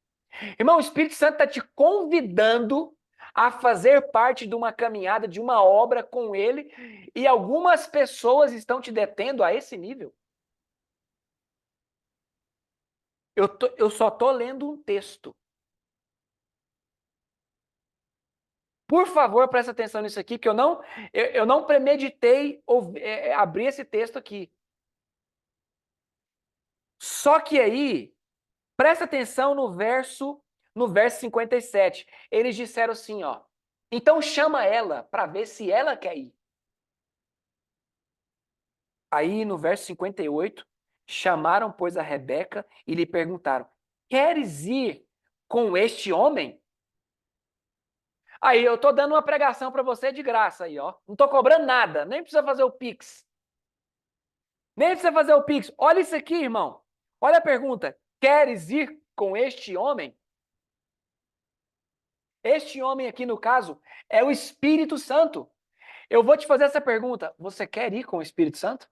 Irmão, o Espírito Santo está te convidando a fazer parte de uma caminhada, de uma obra com ele, e algumas pessoas estão te detendo a esse nível. Eu só estou lendo um texto. Por favor, presta atenção nisso aqui, que eu não premeditei abrir esse texto aqui. Só que aí, presta atenção no verso 57. Eles disseram assim, ó. Então chama ela para ver se ela quer ir. Aí no verso 58, chamaram, pois, a Rebeca e lhe perguntaram: queres ir com este homem? Aí eu tô dando uma pregação para você de graça aí, ó. Não tô cobrando nada, nem precisa fazer o Pix. Nem precisa fazer o Pix. Olha isso aqui, irmão. Olha a pergunta. Queres ir com este homem? Este homem aqui, no caso, é o Espírito Santo. Eu vou te fazer essa pergunta. Você quer ir com o Espírito Santo?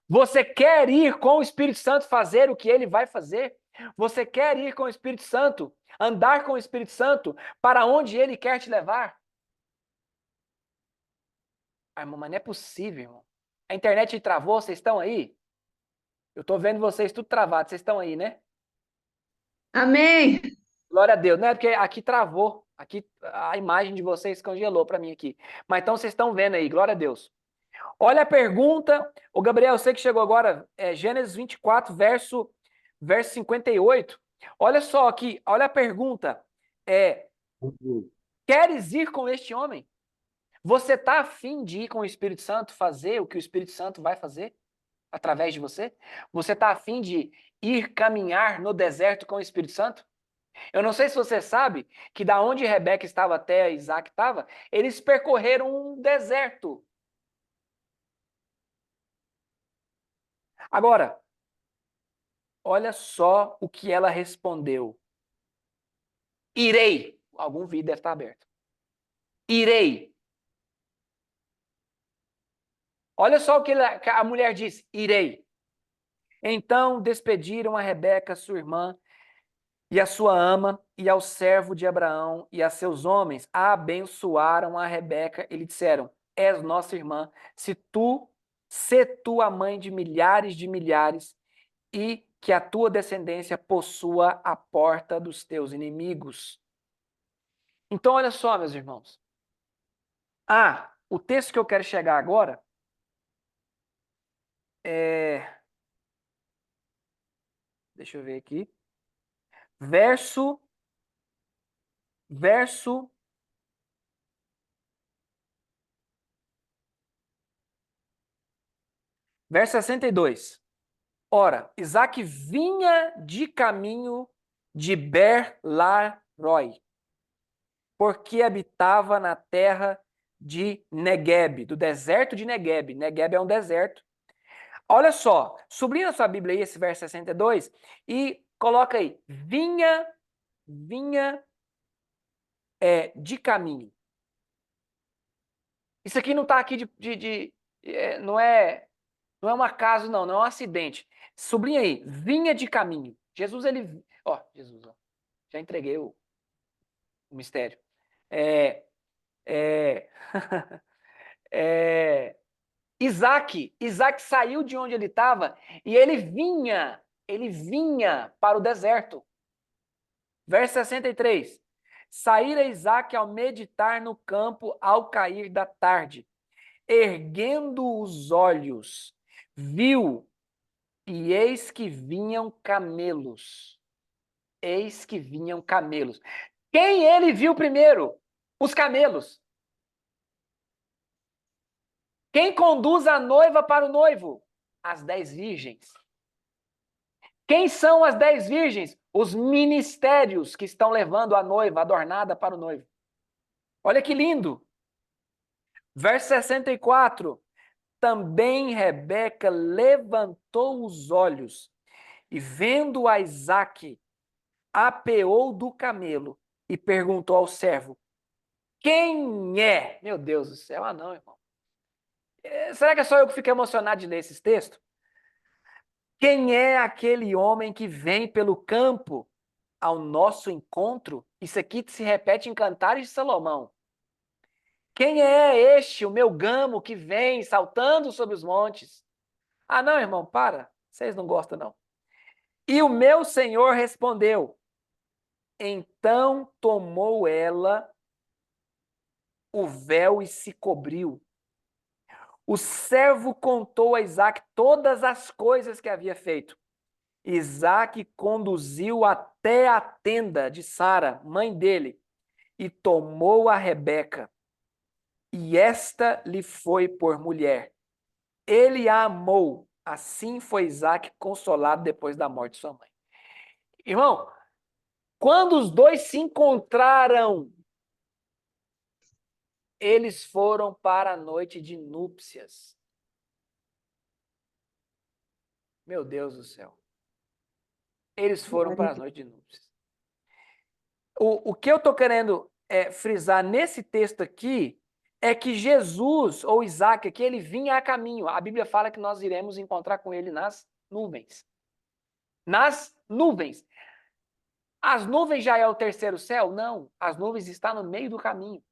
Você quer ir com o Espírito Santo fazer o que ele vai fazer? Você quer ir com o Espírito Santo, andar com o Espírito Santo para onde ele quer te levar? Ah, irmão, mas não é possível, irmão. A internet travou, vocês estão aí? Eu estou vendo vocês tudo travado, vocês estão aí, né? Amém. Glória a Deus. Não é porque aqui travou, aqui a imagem de vocês congelou para mim aqui. Mas então vocês estão vendo aí, glória a Deus. Olha a pergunta, o Gabriel, eu sei que chegou agora, Gênesis 24, verso 58. Olha só aqui, olha a pergunta. Queres ir com este homem? Você está afim de ir com o Espírito Santo, fazer o que o Espírito Santo vai fazer através de você? Você está afim de ir caminhar no deserto com o Espírito Santo? Eu não sei se você sabe que da onde Rebeca estava até Isaac estava, eles percorreram um deserto. Agora, olha só o que ela respondeu. Irei. Algum vídeo deve estar aberto. Irei. Olha só o que a mulher disse. Irei. Então despediram a Rebeca, sua irmã, e a sua ama, e ao servo de Abraão, e a seus homens, abençoaram a Rebeca e lhe disseram: és nossa irmã, se tu a mãe de milhares, e que a tua descendência possua a porta dos teus inimigos. Então, olha só, meus irmãos. O texto que eu quero chegar agora é. Deixa eu ver aqui. Verso. Verso 62. Ora, Isaac vinha de caminho de Ber-Lahai, porque habitava na terra de Negueb, do deserto de Negueb. Negueb é um deserto. Olha só, sublinha na sua Bíblia aí esse verso 62 e coloca aí, vinha de caminho. Isso aqui não está aqui não é um acaso, não é um acidente. Sublinha aí, vinha de caminho. Jesus, Jesus, já entreguei o mistério. Isaac saiu de onde ele estava e ele vinha para o deserto. Verso 63. Saíra Isaac ao meditar no campo ao cair da tarde. Erguendo os olhos, viu, e eis que vinham camelos. Eis que vinham camelos. Quem ele viu primeiro? Os camelos. Quem conduz a noiva para o noivo? As 10 virgens. Quem são as 10 virgens? Os ministérios que estão levando a noiva adornada para o noivo. Olha que lindo. Verso 64. Também Rebeca levantou os olhos e, vendo a Isaque, apeou do camelo e perguntou ao servo: quem é? Meu Deus do céu, não, irmão. Será que é só eu que fico emocionado de ler esses textos? Quem é aquele homem que vem pelo campo ao nosso encontro? Isso aqui se repete em Cantares de Salomão. Quem é este, o meu gamo, que vem saltando sobre os montes? Ah, não, irmão, para. Vocês não gostam, não. E o meu senhor respondeu: então tomou ela o véu e se cobriu. O servo contou a Isaque todas as coisas que havia feito. Isaque conduziu até a tenda de Sara, mãe dele, e tomou a Rebeca, e esta lhe foi por mulher. Ele a amou, assim foi Isaque consolado depois da morte de sua mãe. Irmão, quando os dois se encontraram, eles foram para a noite de núpcias. Meu Deus do céu. Eles foram para a noite de núpcias. O que eu estou querendo frisar nesse texto aqui é que Jesus, ou Isaac, aqui, ele vinha a caminho. A Bíblia fala que nós iremos encontrar com ele nas nuvens. Nas nuvens. As nuvens já é o terceiro céu? Não. As nuvens estão no meio do caminho.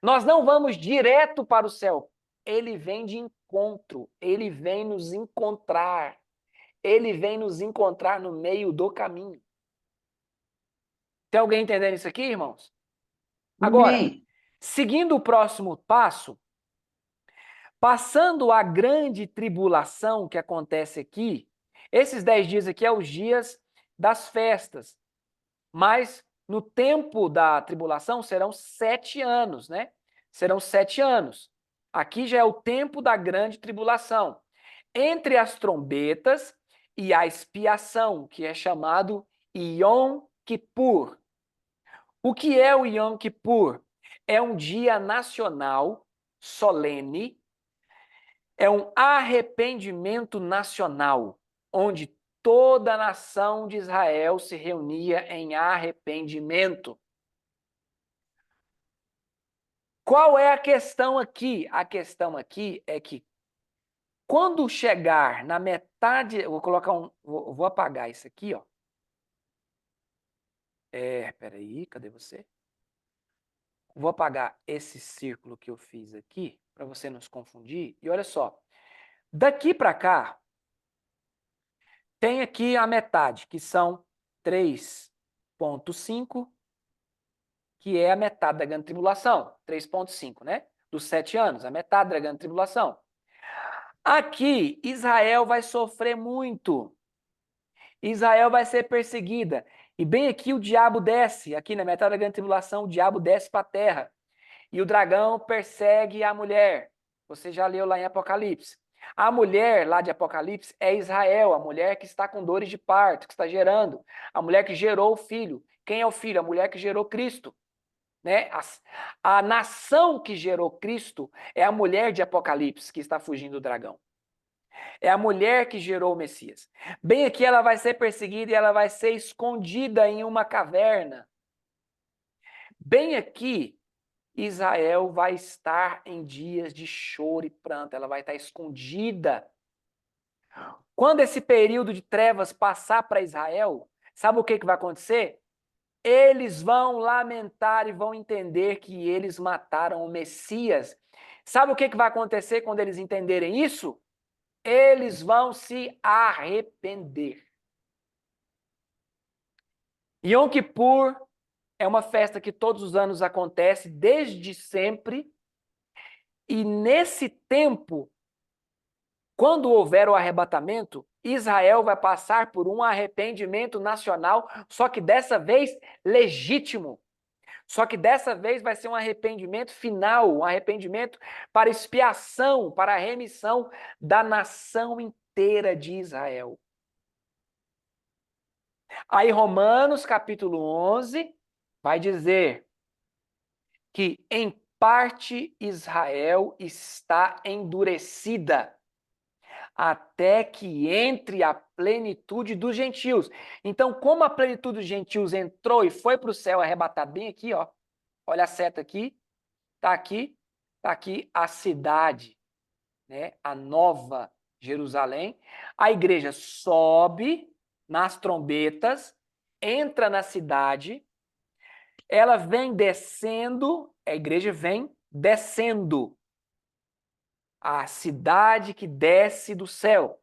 Nós não vamos direto para o céu. Ele vem de encontro. Ele vem nos encontrar. Ele vem nos encontrar no meio do caminho. Tem alguém entendendo isso aqui, irmãos? Agora, Amém. seguindo o próximo passo, passando a grande tribulação que acontece aqui, esses 10 dias aqui é os dias das festas, mas no tempo da tribulação serão 7 anos, né? Serão 7 anos. Aqui já é o tempo da grande tribulação. Entre as trombetas e a expiação, que é chamado Yom Kippur. O que é o Yom Kippur? É um dia nacional solene, é um arrependimento nacional, onde toda a nação de Israel se reunia em arrependimento. Qual é a questão aqui? A questão aqui é que quando chegar na metade, eu vou colocar vou apagar isso aqui, ó. Peraí, cadê você? Vou apagar esse círculo que eu fiz aqui, para você não se confundir. E olha só, daqui para cá, tem aqui a metade, que são 3,5, que é a metade da grande tribulação. 3,5, né? Dos 7 anos, a metade da grande tribulação. Aqui, Israel vai sofrer muito. Israel vai ser perseguida. E bem aqui o diabo desce, aqui na metade da grande tribulação, o diabo desce para a terra. E o dragão persegue a mulher. Você já leu lá em Apocalipse. A mulher lá de Apocalipse é Israel, a mulher que está com dores de parto, que está gerando. A mulher que gerou o filho. Quem é o filho? A mulher que gerou Cristo. Né? A nação que gerou Cristo é a mulher de Apocalipse, que está fugindo do dragão. É a mulher que gerou o Messias. Bem aqui ela vai ser perseguida e ela vai ser escondida em uma caverna. Bem aqui, Israel vai estar em dias de choro e pranto, ela vai estar escondida. Quando esse período de trevas passar para Israel, sabe o que vai acontecer? Eles vão lamentar e vão entender que eles mataram o Messias. Sabe o que vai acontecer quando eles entenderem isso? Eles vão se arrepender. Yom Kippur é uma festa que todos os anos acontece desde sempre. E nesse tempo, quando houver o arrebatamento, Israel vai passar por um arrependimento nacional, só que dessa vez legítimo. Só que dessa vez vai ser um arrependimento final, um arrependimento para expiação, para a remissão da nação inteira de Israel. Aí Romanos capítulo 11 vai dizer que em parte Israel está endurecida, até que entre a plenitude dos gentios. Então, como a plenitude dos gentios entrou e foi para o céu arrebatado bem aqui, ó. Olha a seta aqui, tá aqui a cidade, né? A nova Jerusalém. A igreja sobe nas trombetas entra na cidade, ela vem descendo, a igreja vem descendo. A cidade que desce do céu.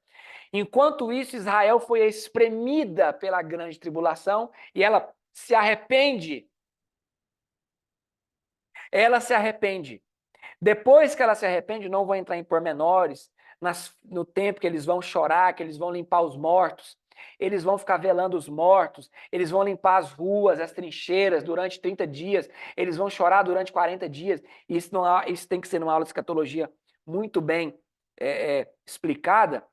Enquanto isso, Israel foi espremida pela grande tribulação e ela se arrepende. Ela se arrepende. Depois que ela se arrepende, não vou entrar em pormenores, no tempo que eles vão chorar, que eles vão limpar os mortos, eles vão ficar velando os mortos, eles vão limpar as ruas, as trincheiras durante 30 dias, eles vão chorar durante 40 dias. Isso, isso tem que ser numa aula de escatologia muito bem explicada.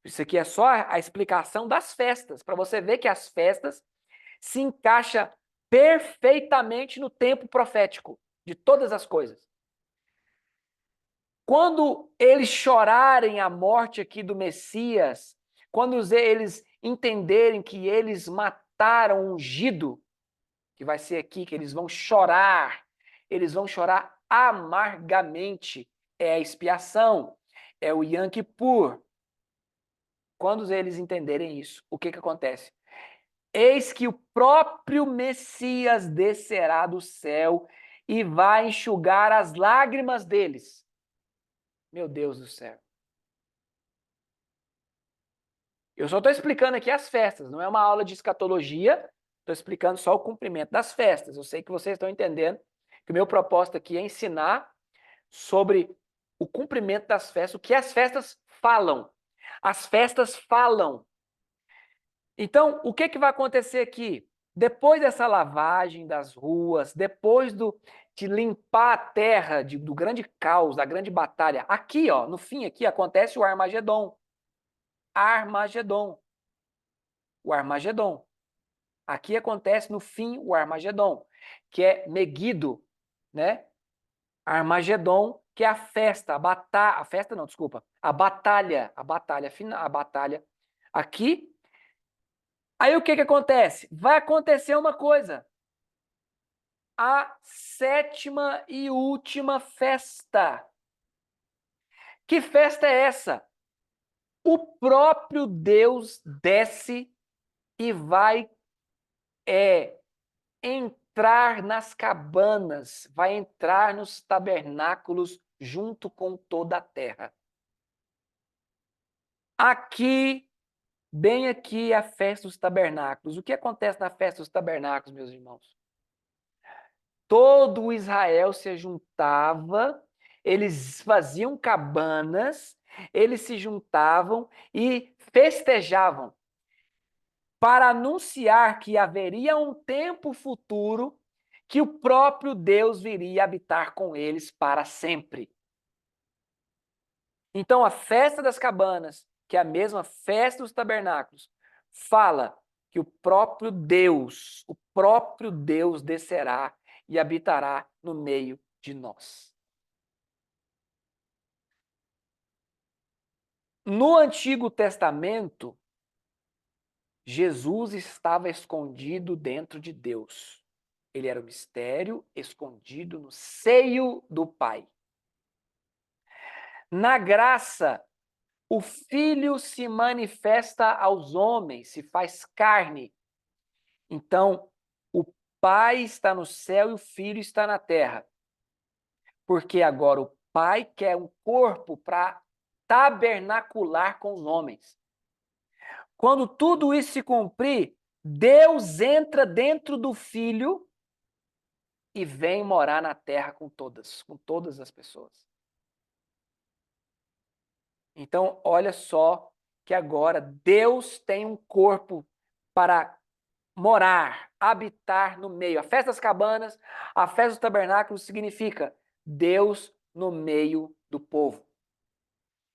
Isso aqui é só a explicação das festas, para você ver que as festas se encaixam perfeitamente no tempo profético de todas as coisas. Quando eles chorarem a morte aqui do Messias, quando eles entenderem que eles mataram o ungido, que vai ser aqui, que eles vão chorar amargamente. É a expiação, é o Yom Kippur. Quando eles entenderem isso, o que acontece? Eis que o próprio Messias descerá do céu e vai enxugar as lágrimas deles. Meu Deus do céu. Eu só estou explicando aqui as festas, não é uma aula de escatologia, estou explicando só o cumprimento das festas. Eu sei que vocês estão entendendo que o meu propósito aqui é ensinar sobre o cumprimento das festas, o que as festas falam. As festas falam. Então, o que vai acontecer aqui? Depois dessa lavagem das ruas, depois de limpar a terra do grande caos, da grande batalha, aqui, ó, no fim aqui, acontece o Armagedon. Armagedon. O Armagedon. Aqui acontece no fim o Armagedon, que é Meguido, né? Armagedon, que é a festa, a festa não, desculpa, a batalha final, a batalha aqui. Aí o que acontece? Vai acontecer uma coisa. A sétima e última festa. Que festa é essa? O próprio Deus desce e vai entrar nas cabanas, vai entrar nos tabernáculos junto com toda a terra. Aqui, bem aqui, a festa dos tabernáculos. O que acontece na festa dos tabernáculos, meus irmãos? Todo Israel se juntava, eles faziam cabanas, eles se juntavam e festejavam para anunciar que haveria um tempo futuro que o próprio Deus viria habitar com eles para sempre. Então, a festa das cabanas, que é a mesma festa dos tabernáculos, fala que o próprio Deus descerá e habitará no meio de nós. No Antigo Testamento, Jesus estava escondido dentro de Deus. Ele era o mistério escondido no seio do Pai. Na graça, o Filho se manifesta aos homens, se faz carne. Então, o Pai está no céu e o Filho está na terra. Porque agora o Pai quer um corpo para tabernacular com os homens. Quando tudo isso se cumprir, Deus entra dentro do Filho e vem morar na terra com todas as pessoas. Então, olha só que agora Deus tem um corpo para morar, habitar no meio. A festa das cabanas, a festa dos tabernáculos significa Deus no meio do povo.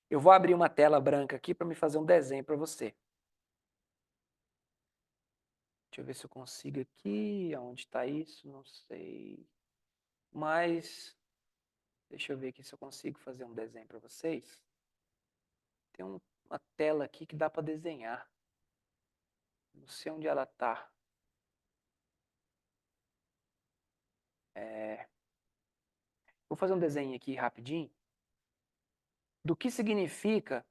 Eu vou abrir uma tela branca aqui para me fazer um desenho para você. Deixa eu ver se eu consigo aqui. Onde está isso? Não sei. Mas deixa eu ver aqui se eu consigo fazer um desenho para vocês. Tem uma tela aqui que dá para desenhar. Não sei onde ela está. Vou fazer um desenho aqui rapidinho do que significa.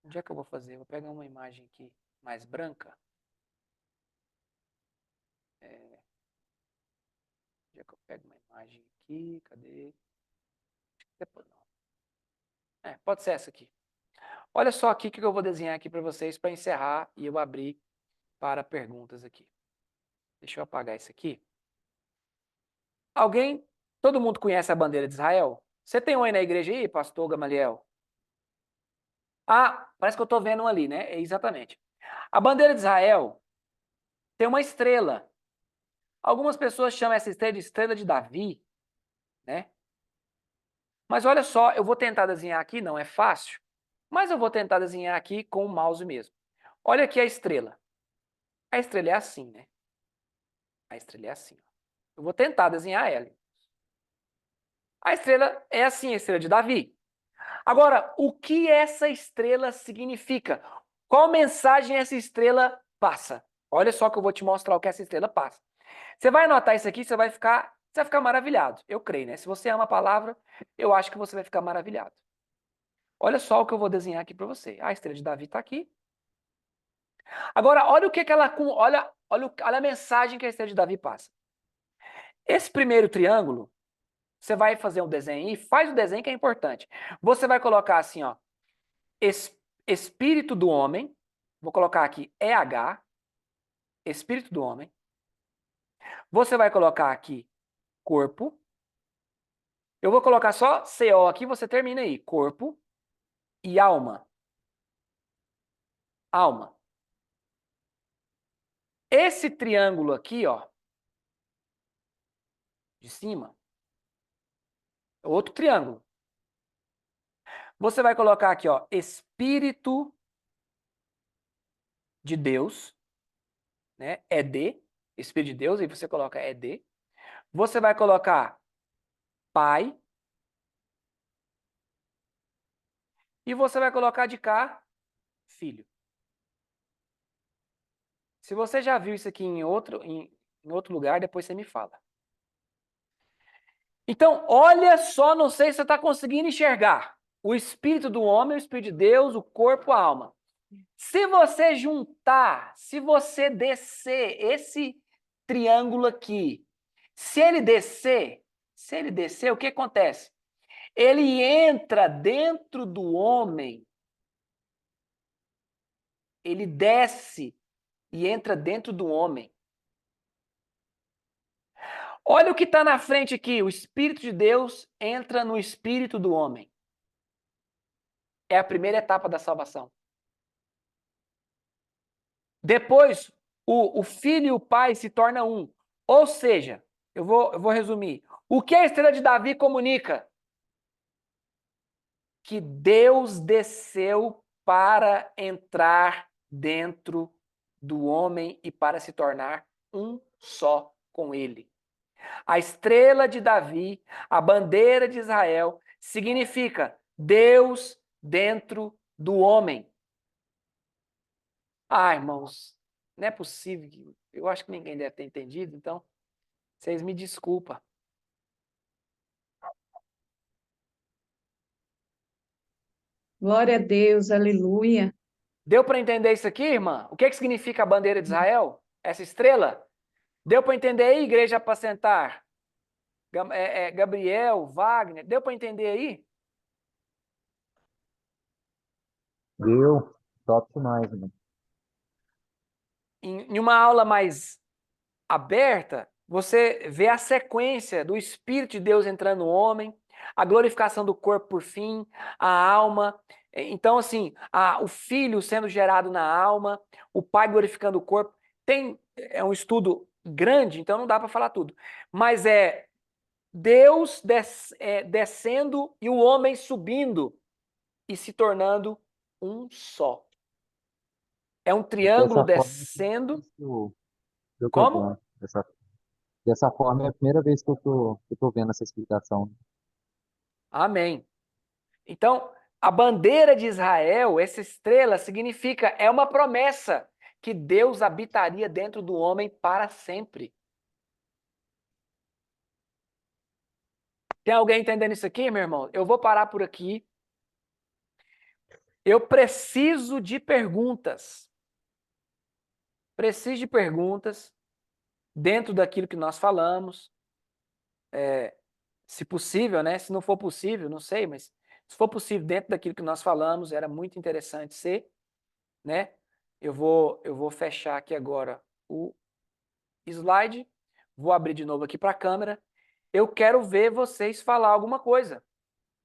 Onde é que eu vou fazer? Vou pegar uma imagem aqui mais branca. Onde é que eu pego uma imagem aqui? Cadê? Depois não. Pode ser essa aqui. Olha só aqui o que eu vou desenhar aqui para vocês para encerrar e eu abrir para perguntas aqui. Deixa eu apagar isso aqui. Alguém, todo mundo conhece a bandeira de Israel? Você tem um aí na igreja aí, pastor Gamaliel? Ah, parece que eu estou vendo um ali, né? Exatamente. A bandeira de Israel tem uma estrela. Algumas pessoas chamam essa estrela de estrela de Davi, né? Mas olha só, eu vou tentar desenhar aqui, não é fácil, mas eu vou tentar desenhar aqui com o mouse mesmo. Olha aqui a estrela. A estrela é assim, né? A estrela é assim. Eu vou tentar desenhar ela. A estrela é assim, a estrela de Davi. Agora, o que essa estrela significa? Qual mensagem essa estrela passa? Olha só que eu vou te mostrar o que essa estrela passa. Você vai anotar isso aqui, você vai ficar maravilhado. Eu creio, né? Se você ama a palavra, eu acho que você vai ficar maravilhado. Olha só o que eu vou desenhar aqui para você. A estrela de Davi está aqui. Agora, olha o que ela olha a mensagem que a estrela de Davi passa. Esse primeiro triângulo, você vai fazer um desenho e faz o desenho que é importante. Você vai colocar assim, ó, espírito do homem, vou colocar aqui EH, espírito do homem. Você vai colocar aqui corpo. Eu vou colocar só CO aqui, você termina aí, corpo e alma. Alma. Esse triângulo aqui, ó, de cima, é outro triângulo. Você vai colocar aqui, ó, Espírito de Deus, né? ED, Espírito de Deus, aí você coloca ED. Você vai colocar Pai. E você vai colocar de cá Filho. Se você já viu isso aqui em outro lugar, depois você me fala. Então, olha só, não sei se você está conseguindo enxergar. O espírito do homem, o espírito de Deus, o corpo, a alma. Se você juntar, se você descer esse triângulo aqui, se ele descer, o que acontece? Ele entra dentro do homem, ele desce e entra dentro do homem. Olha o que está na frente aqui, o Espírito de Deus entra no espírito do homem. É a primeira etapa da salvação. Depois, o filho e o pai se tornam um. Ou seja, eu vou resumir. O que a estrela de Davi comunica? Que Deus desceu para entrar dentro do homem e para se tornar um só com ele. A estrela de Davi, a bandeira de Israel, significa Deus dentro do homem. Ah, irmãos, não é possível. Eu acho que ninguém deve ter entendido, então vocês me desculpam. Glória a Deus, aleluia. Deu para entender isso aqui, irmã? O que significa a bandeira de Israel? Essa estrela? Deu para entender aí, igreja apacentar? Gabriel, Wagner, deu para entender aí? Deu, top demais, mano. Em uma aula mais aberta, você vê a sequência do Espírito de Deus entrando no homem, a glorificação do corpo por fim, a alma. Então, assim, o filho sendo gerado na alma, o pai glorificando o corpo. É um estudo grande, então não dá para falar tudo. Mas é Deus descendo e o homem subindo e se tornando um só. É um triângulo Dessa forma, descendo. eu tô Como? bom. Dessa forma é a primeira vez que eu tô vendo essa explicação. Amém. Então, a bandeira de Israel, essa estrela, significa, é uma promessa que Deus habitaria dentro do homem para sempre. Tem alguém entendendo isso aqui, meu irmão? Eu vou parar por aqui. Eu preciso de perguntas. Preciso de perguntas. dentro daquilo que nós falamos, se possível, né? Se não for possível, não sei, mas se for possível, dentro daquilo que nós falamos, era muito interessante ser, né? Eu vou fechar aqui agora o slide, vou abrir de novo aqui para a câmera. Eu quero ver vocês falar alguma coisa.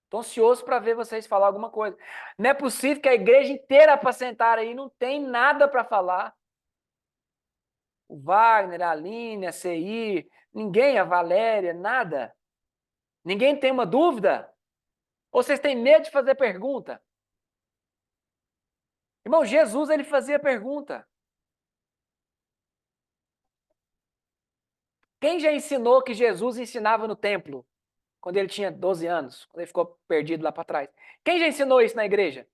Estou ansioso para ver vocês falar alguma coisa. Não é possível que a igreja inteira para sentar aí não tem nada para falar. O Wagner, a Aline, a Ceir, ninguém, a Valéria, nada. Ninguém tem uma dúvida? Ou vocês têm medo de fazer pergunta? Irmão, Jesus, ele fazia pergunta. Quem já ensinou que Jesus ensinava no templo? Quando ele tinha 12 anos, quando ele ficou perdido lá para trás. Quem já ensinou isso na igreja?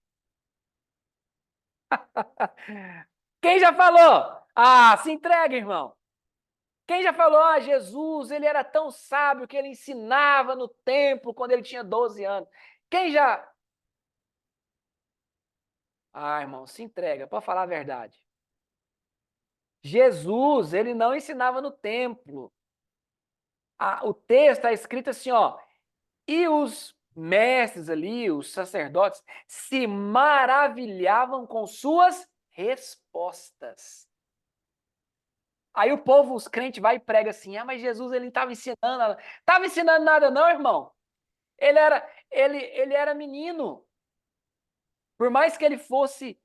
Quem já falou? Ah, se entrega, irmão. Quem já falou, ah, Jesus, ele era tão sábio que ele ensinava no templo quando ele tinha 12 anos. Quem já... Ah, irmão, se entrega, para falar a verdade. Jesus, ele não ensinava no templo. O texto está escrito assim, ó, e os mestres ali, os sacerdotes, se maravilhavam com suas respostas. Aí o povo, os crentes, vai e prega assim, ah, mas Jesus, ele estava ensinando. Estava ensinando nada não, irmão. Ele era menino. Por mais que ele fosse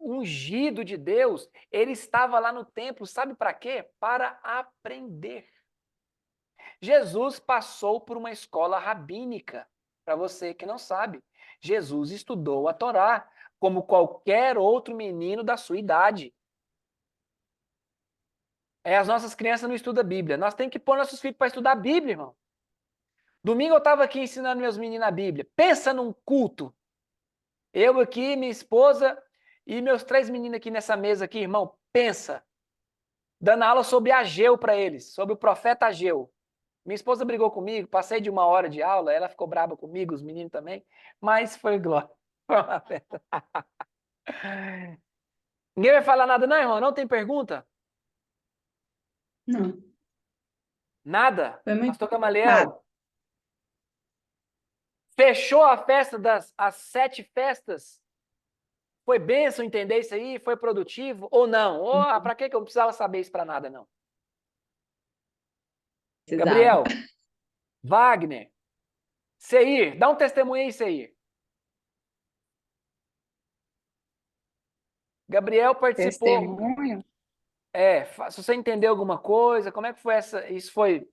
ungido de Deus, ele estava lá no templo, sabe para quê? Para aprender. Jesus passou por uma escola rabínica. Para você que não sabe, Jesus estudou a Torá, como qualquer outro menino da sua idade. As nossas crianças não estudam a Bíblia. Nós temos que pôr nossos filhos para estudar a Bíblia, irmão. Domingo eu estava aqui ensinando meus meninos a Bíblia. Pensa num culto. Eu aqui, minha esposa e meus 3 meninos aqui nessa mesa aqui, irmão. Pensa. Dando aula sobre Ageu para eles, sobre o profeta Ageu. Minha esposa brigou comigo, passei de 1 hora de aula, ela ficou brava comigo, os meninos também, mas foi glória. Foi uma festa. Ninguém vai falar nada, não, irmão? Não tem pergunta? Não, Nada? foi muito Pastor nada. Gamaliel, fechou a festa as 7 festas? Foi bênção entender isso aí? Foi produtivo ou não? Ou para que eu não precisava saber isso para nada, não? Precisava. Gabriel, Wagner, Seir, dá um testemunho aí, Seir. Gabriel participou. Testemunho? Se você entendeu alguma coisa, como é que foi essa? Isso foi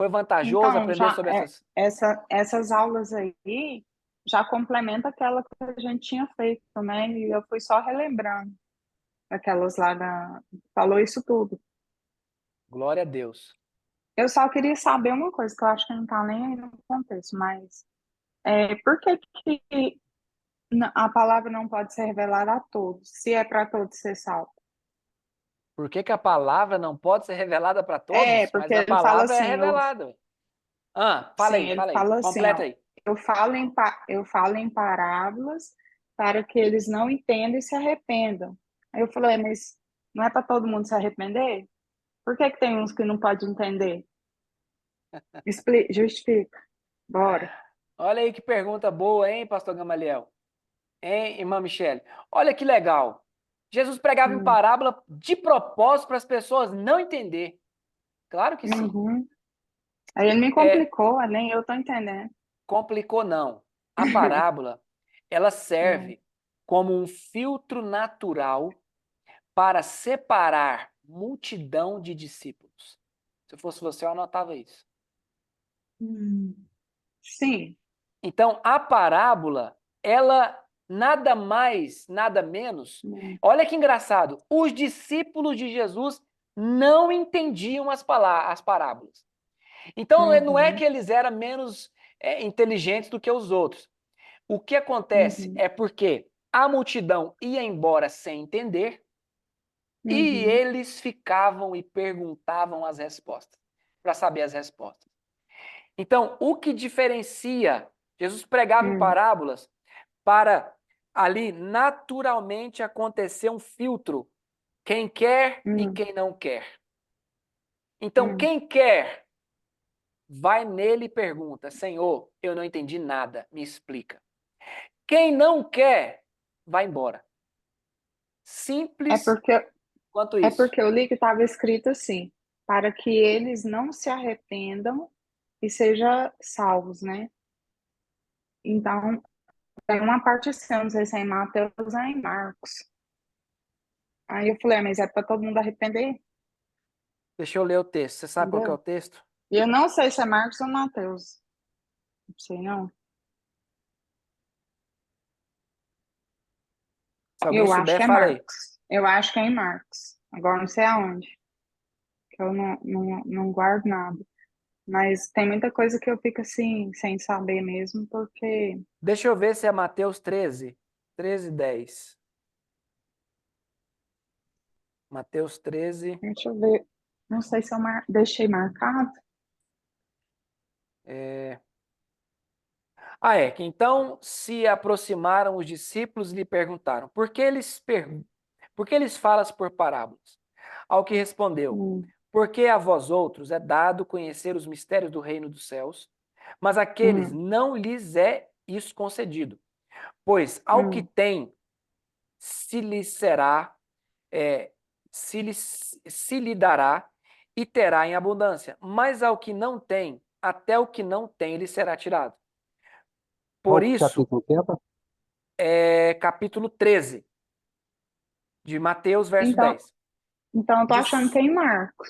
vantajoso Então, aprender sobre essas? essas aulas aí já complementa aquela que a gente tinha feito, né? E eu fui só relembrando aquelas lá falou isso tudo. Glória a Deus. Eu só queria saber uma coisa, que eu acho que não está nem aí no contexto, mas por que que a palavra não pode ser revelada a todos, se é para todos ser salvo? Por que que a palavra não pode ser revelada para todos? Porque Mas a ele fala palavra é assim, revelada. sim, ele Fala aí. fala assim, Completa ó, aí. eu falo em parábolas para que eles não entendam e se arrependam. Aí eu falei, mas não é para todo mundo se arrepender? Por que que tem uns que não pode entender? Justifica. Bora. Olha aí que pergunta boa, hein, pastor Gamaliel? Hein, irmã Michele? Olha que legal. Jesus pregava em Hum, parábola de propósito para as pessoas não entender. Claro que sim. uhum. Aí ele me É, complicou, nem eu tô entendendo. complicou não. A parábola, ela Hum, serve como um filtro natural para separar multidão de discípulos. Se eu fosse você, eu anotava isso. hum. Sim. Então, a parábola, ela nada mais, nada menos. Hum, Olha que engraçado. Os discípulos de Jesus não entendiam as parábolas. Então, não é que uhum, eles eram menos inteligentes do que os outros. O que acontece uhum, é porque a multidão ia embora sem entender e uhum, eles ficavam e perguntavam as respostas, para saber as respostas. Então, o que diferencia Jesus pregava em hum, parábolas para ali naturalmente acontecer um filtro, quem quer e hum, quem não quer. Então, Hum. quem quer, vai nele e pergunta: Senhor, eu não entendi nada, me explica. Quem não quer, vai embora. É Simples porque, quanto é isso. porque eu li que estava escrito assim, para que eles não se arrependam e sejam salvos, né? Então, tem uma parte assim, eu não sei se é em Mateus ou é em Marcos. Aí eu falei, mas é para todo mundo arrepender, Deixa eu ler o texto. Você sabe qual que é o entendeu? texto? E eu não sei se é Marcos ou Mateus. Não sei, não. Se alguém Eu acho souber, que é fala aí. Marcos. Eu acho que é em Marcos. Agora não sei aonde, que eu não guardo nada. Mas tem muita coisa que eu fico assim, sem saber mesmo, porque. Deixa eu ver se é Mateus 13. 13, 10. Mateus 13. Deixa eu ver. Não sei se eu deixei marcado. Que então se aproximaram os discípulos e lhe perguntaram: por que eles falas por parábolas? Ao que respondeu: Hum, porque a vós outros é dado conhecer os mistérios do reino dos céus, mas aqueles hum, não lhes é isso concedido. Pois ao que hum, tem, se lhe será, é, se lhe dará e terá em abundância. Mas ao que não tem, até o que não tem lhe será tirado. Por Qual isso, capítulo que é? capítulo 13 de Mateus, verso Então, 10. então eu tô achando que Diz- é em Marcos.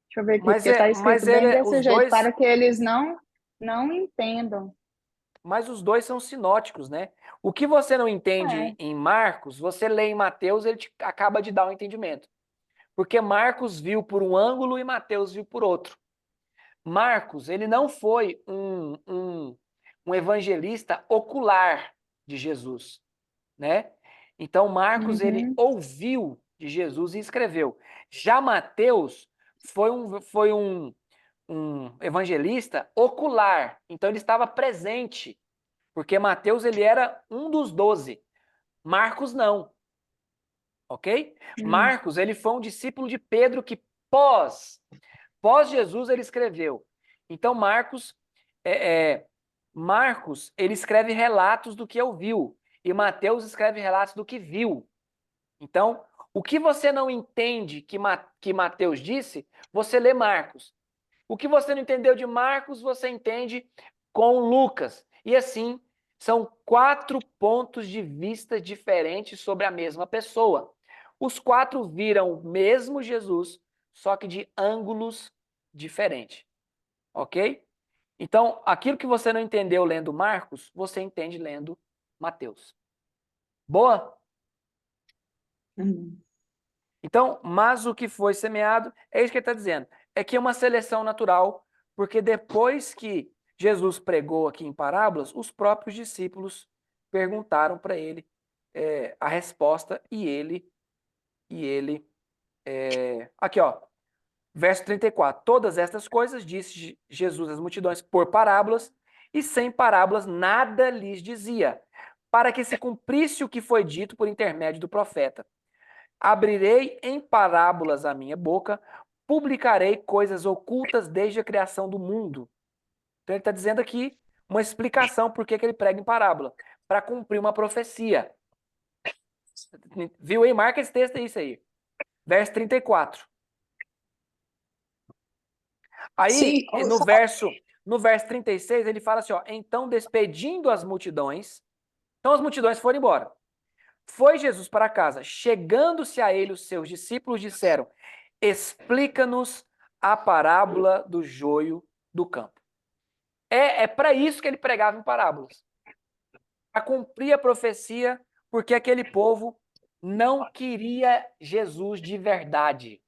Deixa eu ver aqui, mas porque está é, escrito mas bem ele, desse os jeito, dois, para que eles não entendam. mas os dois são sinóticos, né? O que você não entende É. em Marcos, você lê em Mateus, ele acaba de dar um entendimento. Porque Marcos viu por um ângulo e Mateus viu por outro. Marcos, ele não foi um evangelista ocular de Jesus, né? Então, Marcos, ele Uhum, ouviu de Jesus e escreveu. Já Mateus foi um evangelista ocular, então ele estava presente, porque Mateus, ele era um dos 12. Marcos, não, ok? hum, Marcos, ele foi um discípulo de Pedro que pós Jesus ele escreveu. Então Marcos ele escreve relatos do que ouviu e Mateus escreve relatos do que viu. Então, o que você não entende que Mateus disse, você lê Marcos. O que você não entendeu de Marcos, você entende com Lucas. E assim, são 4 pontos de vista diferentes sobre a mesma pessoa. Os 4 viram o mesmo Jesus, só que de ângulos diferentes. Ok? Então, aquilo que você não entendeu lendo Marcos, você entende lendo Mateus. Boa? hum. Então, mas o que foi semeado, é isso que ele está dizendo. É que é uma seleção natural, porque depois que Jesus pregou aqui em parábolas, os próprios discípulos perguntaram para ele a resposta e ele. Aqui, ó, verso 34. Todas estas coisas disse Jesus às multidões por parábolas, e sem parábolas nada lhes dizia, para que se cumprisse o que foi dito por intermédio do profeta. Abrirei em parábolas a minha boca, publicarei coisas ocultas desde a criação do mundo. Então ele está dizendo aqui uma explicação por que ele prega em parábola, para cumprir uma profecia. Viu aí? Marca esse texto aí, isso aí. Verso 34. Sim, Aí, no verso 36, ele fala assim, ó, então despedindo as multidões, então as multidões foram embora. Foi Jesus para casa. Chegando-se a ele, os seus discípulos disseram: explica-nos a parábola do joio do campo. É para isso que ele pregava em parábolas. Para cumprir a profecia, porque aquele povo não queria Jesus de verdade.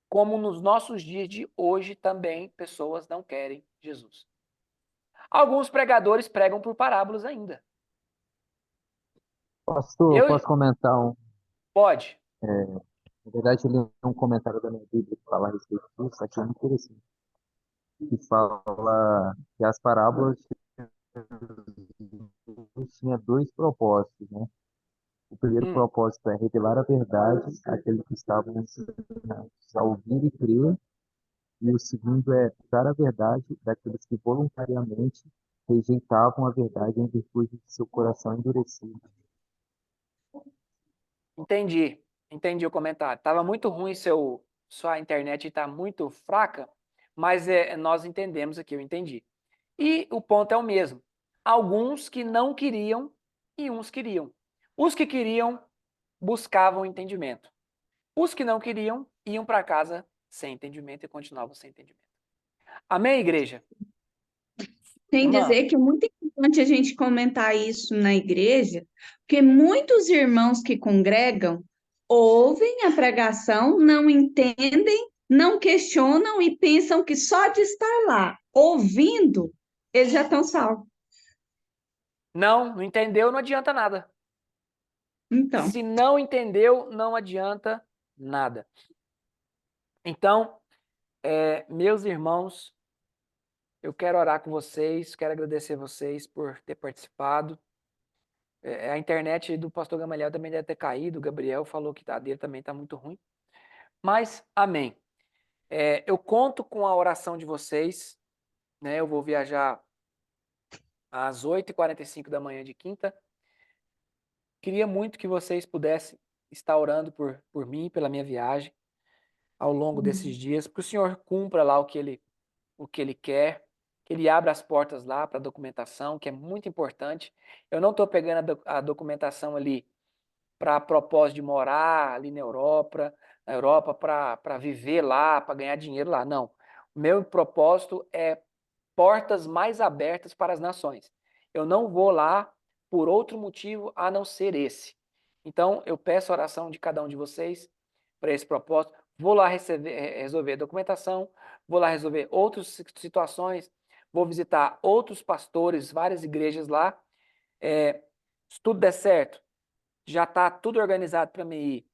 Como nos nossos dias de hoje também pessoas não querem Jesus. Alguns pregadores pregam por parábolas ainda. Posso Eu comentar pode. na verdade, eu li um comentário da minha Bíblia que fala a respeito disso, achei muito interessante, que fala que as parábolas tinha dois propósitos, né? O primeiro Hum, propósito é revelar a verdade àqueles que estavam ensinados a ouvir e crer, e o segundo é dar a verdade daqueles que voluntariamente rejeitavam a verdade em virtude de seu coração endurecido. entendi. Entendi o comentário. Tava muito ruim sua internet está muito fraca, mas nós entendemos aqui, eu entendi. E o ponto é o mesmo. Alguns que não queriam e uns queriam. Os que queriam buscavam entendimento. Os que não queriam iam para casa sem entendimento e continuavam sem entendimento. Amém, igreja? Sem Irmã, dizer que é muito importante a gente comentar isso na igreja, porque muitos irmãos que congregam ouvem a pregação, não entendem, não questionam e pensam que só de estar lá ouvindo, eles já estão salvos. não entendeu, não adianta nada. Então, Se não entendeu, não adianta nada. Então, meus irmãos, eu quero orar com vocês, quero agradecer vocês por ter participado. A internet do pastor Gamaliel também deve ter caído, o Gabriel falou que a dele também está muito ruim. Mas, amém. Eu conto com a oração de vocês, né? Eu vou viajar às 8h45 da manhã de quinta. Queria muito que vocês pudessem estar orando por mim, pela minha viagem, ao longo desses dias, para o Senhor cumpra lá o que Ele quer, que Ele abra as portas lá para a documentação, que é muito importante. Eu não estou pegando a documentação ali para propósito de morar ali na Europa para viver lá, para ganhar dinheiro lá. Não. O meu propósito é portas mais abertas para as nações. Eu não vou lá por outro motivo a não ser esse. Então, eu peço a oração de cada um de vocês para esse propósito. Vou lá resolver documentação, vou lá resolver outras situações, vou visitar outros pastores, várias igrejas lá. Se tudo der certo, já está tudo organizado para mim ir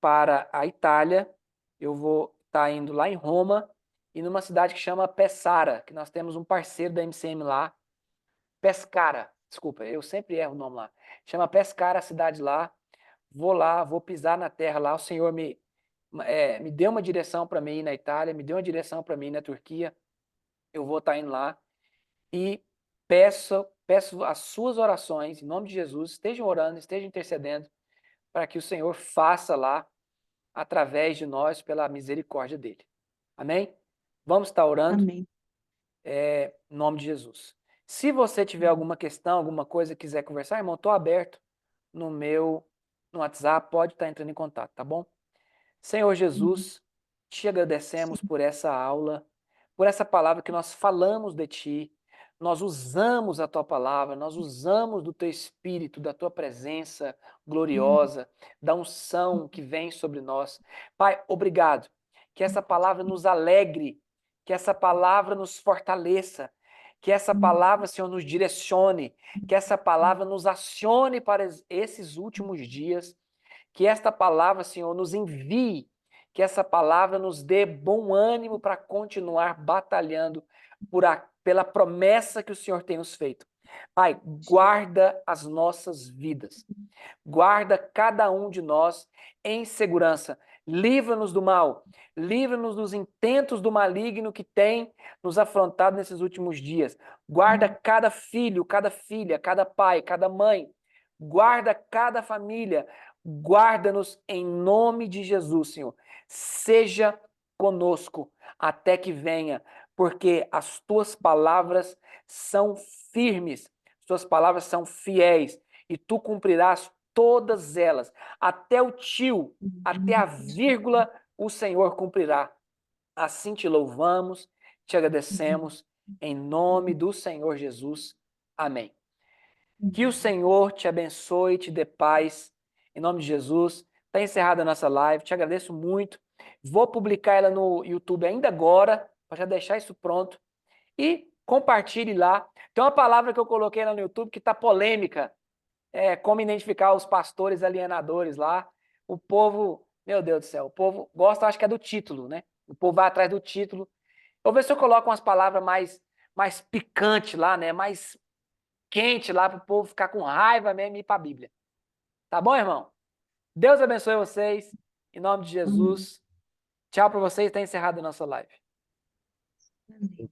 para a Itália. Eu vou estar indo lá em Roma e numa cidade que chama Pescara, que nós temos um parceiro da MCM lá. Pescara, desculpa, eu sempre erro o nome lá. Chama Pescara a cidade lá. Vou lá, vou pisar na terra lá. O Senhor me deu uma direção para mim ir na Itália, me deu uma direção para mim ir na Turquia. Eu vou estar indo lá e peço as suas orações, em nome de Jesus, estejam orando, estejam intercedendo, para que o Senhor faça lá através de nós pela misericórdia dele. Amém? Vamos estar orando amém. em nome de Jesus. Se você tiver alguma questão, alguma coisa, quiser conversar, irmão, estou aberto no WhatsApp, pode estar entrando em contato, tá bom? Senhor Jesus, te agradecemos por essa aula, por essa palavra que nós falamos de ti, nós usamos a tua palavra, nós usamos do teu espírito, da tua presença gloriosa, da unção que vem sobre nós. Pai, obrigado. Que essa palavra nos alegre, que essa palavra nos fortaleça, que essa palavra, Senhor, nos direcione, que essa palavra nos acione para esses últimos dias, que esta palavra, Senhor, nos envie, que essa palavra nos dê bom ânimo para continuar batalhando pela promessa que o Senhor tem nos feito. Pai, guarda as nossas vidas. Guarda cada um de nós em segurança. Livra-nos do mal. Livra-nos dos intentos do maligno que tem nos afrontado nesses últimos dias. Guarda cada filho, cada filha, cada pai, cada mãe. Guarda cada família. Guarda-nos em nome de Jesus, Senhor. Seja conosco até que venha, porque as tuas palavras são firmes, tuas palavras são fiéis, e tu cumprirás todas elas. Até o tio, até a vírgula, o Senhor cumprirá. Assim te louvamos, te agradecemos, em nome do Senhor Jesus. Amém. Que o Senhor te abençoe e te dê paz, em nome de Jesus. Está encerrada a nossa live, te agradeço muito. Vou publicar ela no YouTube ainda agora, para já deixar isso pronto. E compartilhe lá. Tem uma palavra que eu coloquei lá no YouTube que está polêmica. Como identificar os pastores alienadores lá. O povo, meu Deus do céu, o povo gosta, acho que é do título, né? O povo vai atrás do título. Vou ver se eu coloco umas palavras mais picantes lá, né? Mais quente lá, para o povo ficar com raiva mesmo e ir para a Bíblia. Tá Tá bom, irmão? Deus abençoe vocês. Em nome de Jesus. Tchau para vocês. Está encerrada a nossa live. Amém.